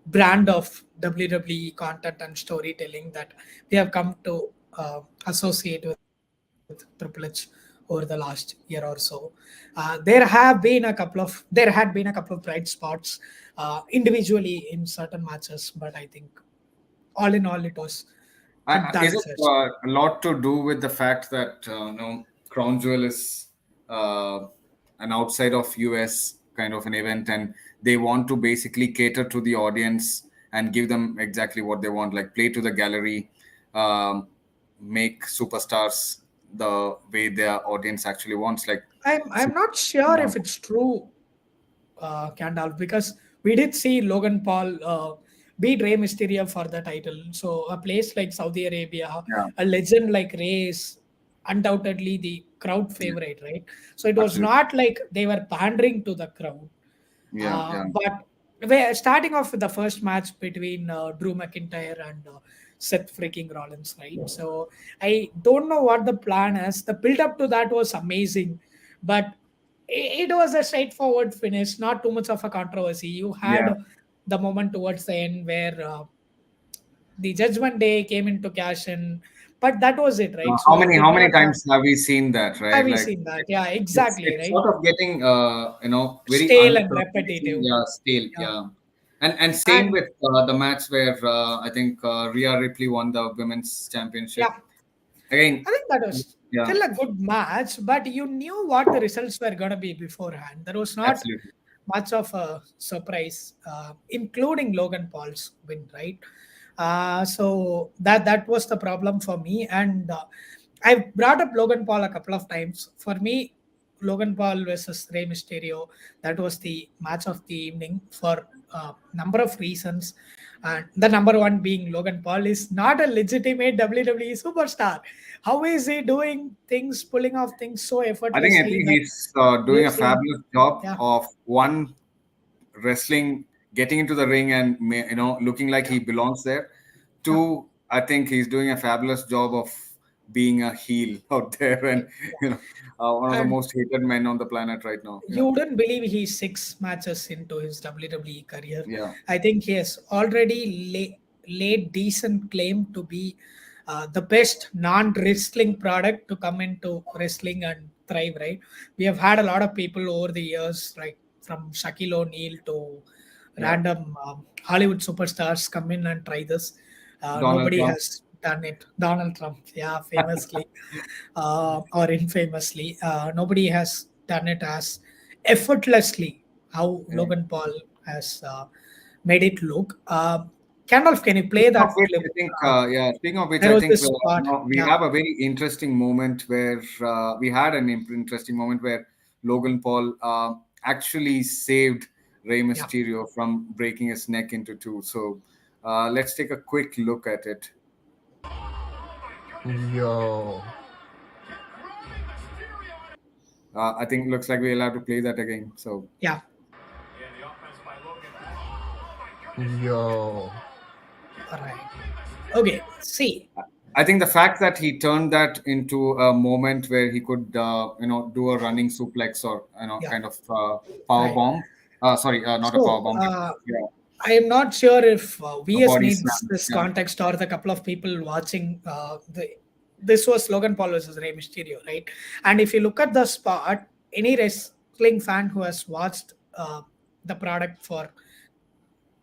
brand of WWE content and storytelling that we have come to associate with Triple H over the last year or so. There had been a couple of bright spots individually in certain matches, but I think all in all, it was a Is dull it fest. a lot to do with the fact that Crown Jewel is an outside of US kind of an event, and they want to basically cater to the audience and give them exactly what they want, like play to the gallery, um, make superstars the way their audience actually wants, like. I'm not sure if it's true, Khandalf, because we did see Logan Paul beat Rey Mysterio for the title. So a place like Saudi Arabia, Yeah, a legend like Rey is undoubtedly the crowd yeah, favorite, right? So it was absolutely. not like they were pandering to the crowd. Yeah, yeah. But we're starting off with the first match between Drew McIntyre and Seth freaking Rollins, right? So I don't know what the plan is. The build up to that was amazing, but it was a straightforward finish, not too much of a controversy. You Yeah. had the moment towards the end where the Judgment Day came into cash in, but that was it, right? So How it many did how many not have. times have we seen that, Have right? we Like seen that? Yeah, it's exactly, it's right? sort of getting very Stale and unsurprising, repetitive. yeah, stale, Yeah. yeah. And same And with the match where I think Rhea Ripley won the women's championship. yeah, Again, I think that was yeah, still a good match, but you knew what the results were going to be beforehand. There was not absolutely. much of a surprise, including Logan Paul's win, right? So that was the problem for me, and I've brought up Logan Paul a couple of times. For me, Logan Paul versus Rey Mysterio, that was the match of the evening for a number of reasons. And the number one being Logan Paul is not a legitimate WWE superstar. How is he doing things, pulling off things so I think effortlessly that he's doing we've a seen? fabulous job Yeah, of one wrestling, getting into the ring and looking like yeah, he belongs there. yeah. Two, I think he's doing a fabulous job of being a heel out there, and you know, one of the And most hated men on the planet right now. Yeah, you wouldn't believe he's 6 matches into his WWE career. yeah. I think he has already laid decent claim to be the best non-wrestling product to come into wrestling and thrive. Right? We have had a lot of people over the years, right, from Shaquille O'Neal to Yeah. random Hollywood superstars come in and try this. Donald Nobody Trump. has done it. Donald Trump, yeah, famously or infamously, nobody has done it as effortlessly how Yeah. Logan Paul has made it look. Khandalf, can you play Speaking of that which, clip? I think, yeah, speaking of which, There I was think this spot. we Yeah, have a very interesting moment where we had an interesting moment where Logan Paul actually saved Rey yeah. Mysterio from breaking his neck into two. So let's take a quick look at it. Yo. I think looks like we'll have to play that again. So Yeah. Yo. All right. Okay. See. I think the fact that he turned that into a moment where he could, do a running suplex or Yeah. kind of power Right. bomb. Sorry, not a power So bomb. Yeah, I am not sure if a VS body needs slam. this Yeah. context or the couple of people watching. This was Logan Paul versus Rey Mysterio, right? And if you look at the spot, any wrestling fan who has watched the product for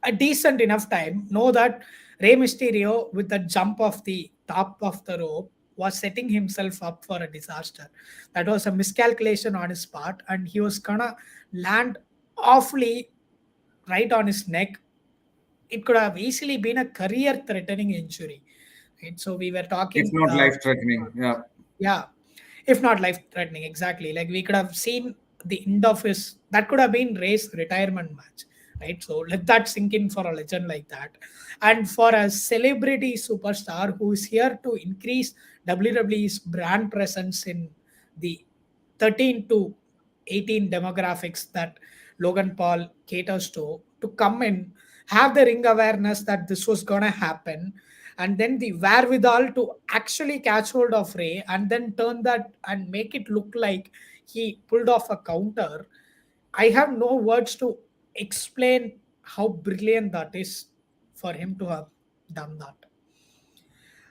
a decent enough time know that Rey Mysterio, with the jump of the top of the rope, was setting himself up for a disaster. That was a miscalculation on his part, and he was gonna land awfully right on his neck. It could have easily been a career-threatening injury. Right? So we were It's talking, not life threatening. Yeah. yeah, if not life-threatening, exactly. Like we could have seen the end of his. That could have been Ray's retirement match, right? So let that sink in for a legend like that, and for a celebrity superstar who is here to increase WWE's brand presence in the 13 to 18 demographics that Logan Paul caters to come in, have the ring awareness that this was gonna happen, and then the wherewithal to actually catch hold of Ray and then turn that and make it look like he pulled off a counter. I have no words to explain how brilliant that is for him to have done that.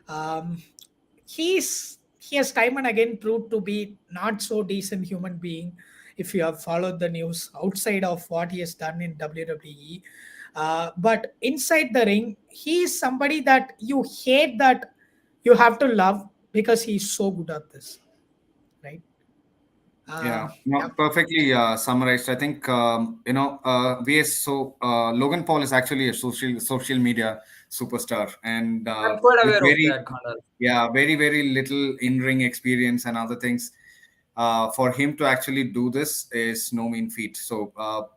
Um, he has time and again proved to be not so decent human being. If you have followed the news outside of what he has done in WWE, but inside the ring, he is somebody that you hate, that you have to love because he's so good at this, right? Yeah, Yeah, no, perfectly summarized. I think VS. So Logan Paul is actually a social media superstar, and I'm quite with aware of very, that, Khandalf. yeah, very very little in ring experience and other things. For him to actually do this is no mean feat. So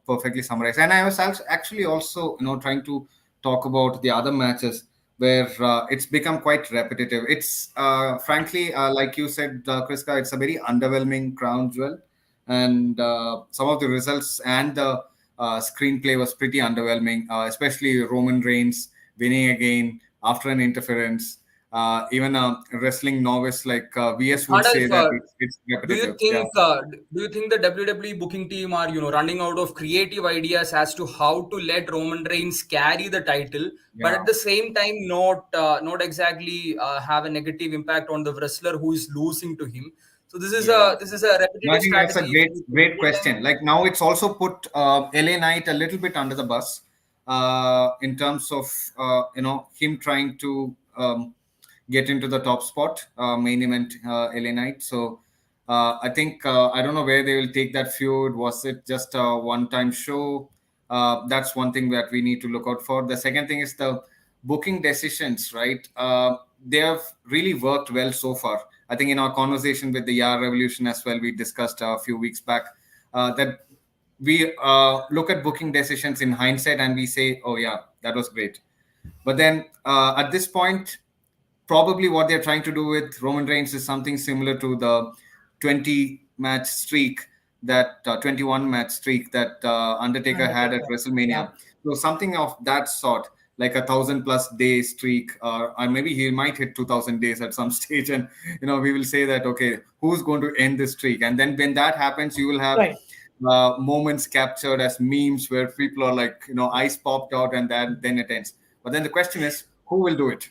perfectly summarized. And I was actually also trying to talk about the other matches where it's become quite repetitive. It's frankly, like you said, Kriska, it's a very underwhelming crown jewel, and some of the results and the screenplay was pretty underwhelming, especially Roman Reigns winning again after an interference. Even a wrestling novice like VS would say Khandalf, that it's repetitive. Yeah, do you think the WWE booking team are running out of creative ideas as to how to let Roman Reigns carry the title, but yeah, at the same time not exactly have a negative impact on the wrestler who is losing to him? So yeah. this is a No, I repetitive think that's a strategy. great question. Like now, it's also put LA Knight a little bit under the bus in terms of him trying to get into the top spot, main event LA Knight. So I think I don't know where they will take that feud. Was it just a one-time show? That's one thing that we need to look out for. The second thing is the booking decisions, right? They have really worked well so far. I think in our conversation with the Yar Revolution as well, we discussed a few weeks back that we look at booking decisions in hindsight and we say, oh, yeah, that was great. But then at this point, probably what they're trying to do with Roman Reigns is something similar to the 20 match streak that 21 match streak that Undertaker had at Undertaker. Yeah. WrestleMania. So something of that sort, like 1,000+ day streak, or maybe he might hit 2,000 days at some stage, and we will say that okay, who's going to end this streak? And then when that happens, you will have Right. moments captured as memes where people are like, ice popped out, and then it ends. But then the question is, who will do it?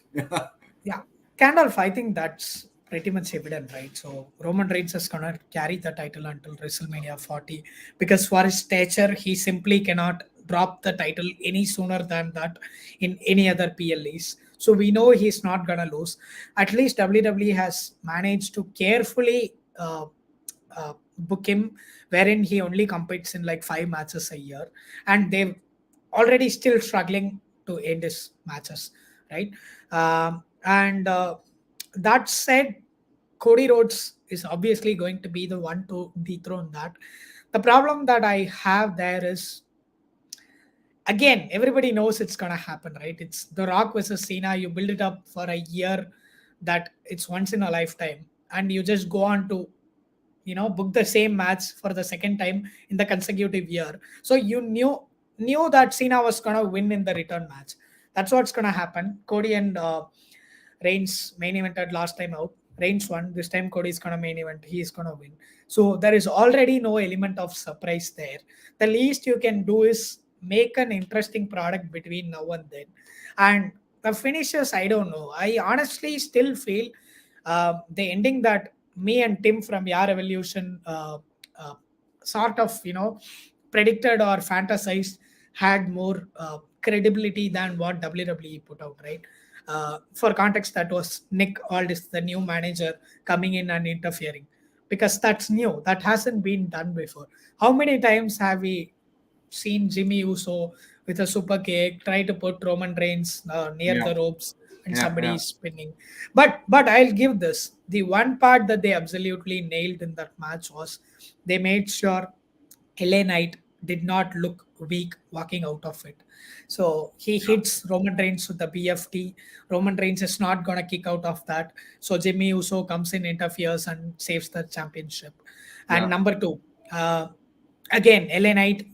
Yeah. Khandalf, I think that's pretty much evident, right? So Roman Reigns is gonna carry the title until WrestleMania 40 because for his stature, he simply cannot drop the title any sooner than that in any other PLEs. So we know he's not gonna lose. At least WWE has managed to carefully book him, wherein he only competes in like 5 matches a year, and they've already still struggling to end his matches, right? And that said, Cody Rhodes is obviously going to be the one to dethrone that. The problem that I have there is, again, everybody knows it's gonna happen, right? It's The Rock versus Cena. You build it up for a year, that it's once in a lifetime, and you just go on to book the same match for the second time in the consecutive year. So you knew that Cena was gonna win in the return match. That's what's gonna happen. Cody and Reigns main evented last time out. Reigns won. This time Cody's gonna main event. He's gonna win. So there is already no element of surprise there. The least you can do is make an interesting product between now and then. And the finishes, I don't know. I honestly still feel the ending that me and Tim from Yar Evolution uh, sort of predicted or fantasized had more credibility than what WWE put out, right? For context, that was Nick Aldis, the new manager, coming in and interfering, because that's new. That hasn't been done before. How many times have we seen Jimmy Uso with a super kick try to put Roman Reigns near Yeah, the ropes and yeah, somebody yeah. is spinning? But I'll give this. The one part that they absolutely nailed in that match was they made sure LA Knight did not look weak walking out of it. So he hits Roman Reigns with the BFT. Roman Reigns is not going to kick out of that. So Jimmy Uso comes in, interferes, and saves the championship. And Yeah. number two, again, LA Knight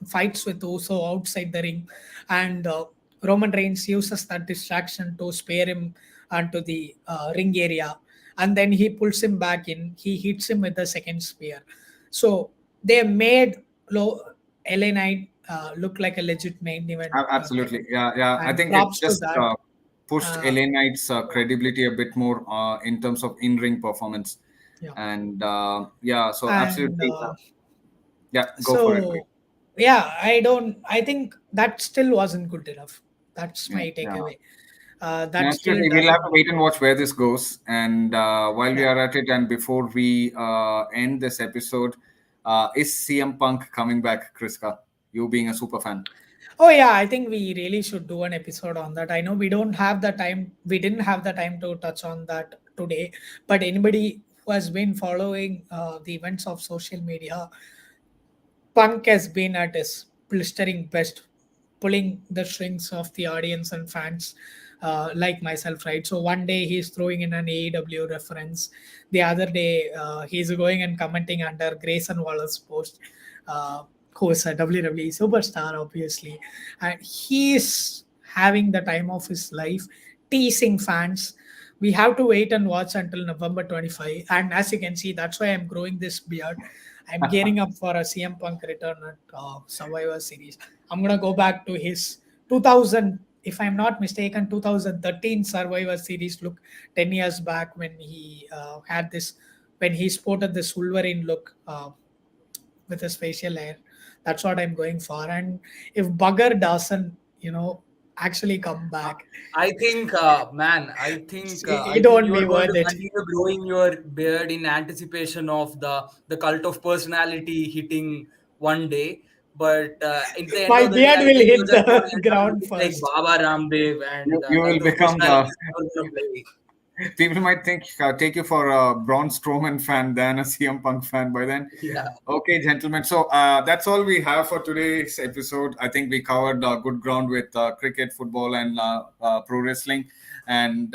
fights with Uso outside the ring. And Roman Reigns uses that distraction to spare him onto the ring area. And then he pulls him back in. He hits him with the second spear. So they made LA Knight look like a legit main event Absolutely. Yeah, yeah. I and think it props to just that. pushed Uh, LA Knight's credibility a bit more in terms of in-ring performance. yeah, And yeah, so and absolutely. Yeah, go for it. so yeah, I think that still wasn't good enough. That's Yeah, my yeah. takeaway. That still Absolutely. We'll have to doesn't. wait and watch where this goes. And while we Yeah. are at it, and before we end this episode, is CM Punk coming back, Kriska? You being a super fan. Oh yeah, I think we really should do an episode on that. I know we don't have the time. We didn't have the time to touch on that today. But anybody who has been following the events of social media, Punk has been at his blistering best, pulling the strings of the audience and fans, like myself, right? So one day he's throwing in an AEW reference, the other day he's going and commenting under Grayson Waller's post, who is a WWE superstar, obviously, and he's having the time of his life, teasing fans. We have to wait and watch until November 25. And as you can see, that's why I'm growing this beard. I'm gearing up for a CM Punk return at Survivor Series. I'm gonna go back to his 2000, if I'm not mistaken, 2013 Survivor Series look, 10 years back when he had this, when he sported this Wolverine look with his facial hair. That's what I'm going for. And if Bugger doesn't, actually come back. I think, man, I think It won't you be are going worth to it. continue growing your beard in anticipation of the cult of personality hitting one day. But at the end My of the day, beard I will think you're hit just going to the end up ground looking like first. Baba Ramdev and You kind will of become the. personality you're going to play. People might take you for a Braun Strowman fan than a CM Punk fan by then. Yeah. Okay, gentlemen. So that's all we have for today's episode. I think we covered good ground with cricket, football, and pro wrestling. And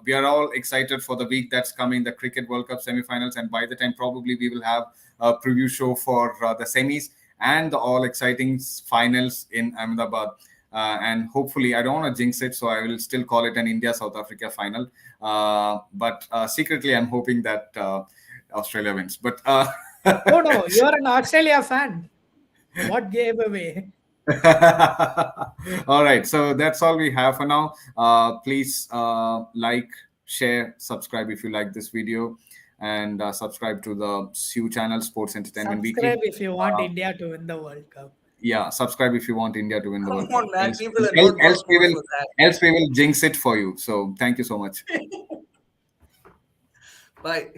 we are all excited for the week that's coming, the Cricket World Cup semi-finals. And by the time, probably we will have a preview show for the semis and the all exciting finals in Ahmedabad. And hopefully, I don't want to jinx it, so I will still call it an India-South Africa final. But secretly, I'm hoping that Australia wins. But Oh no, you're an Australia fan. What gave away? all right, so that's all we have for now. Please like, share, subscribe if you like this video, and subscribe to the SU channel, Sports Entertainment Subscribe Weekly. if you want Uh, India to win the World Cup. yeah, subscribe if you want India to win the Come World Cup. on, man. Else, People are else, not going to vote for that. else we will jinx it for you. So thank you so much. Bye.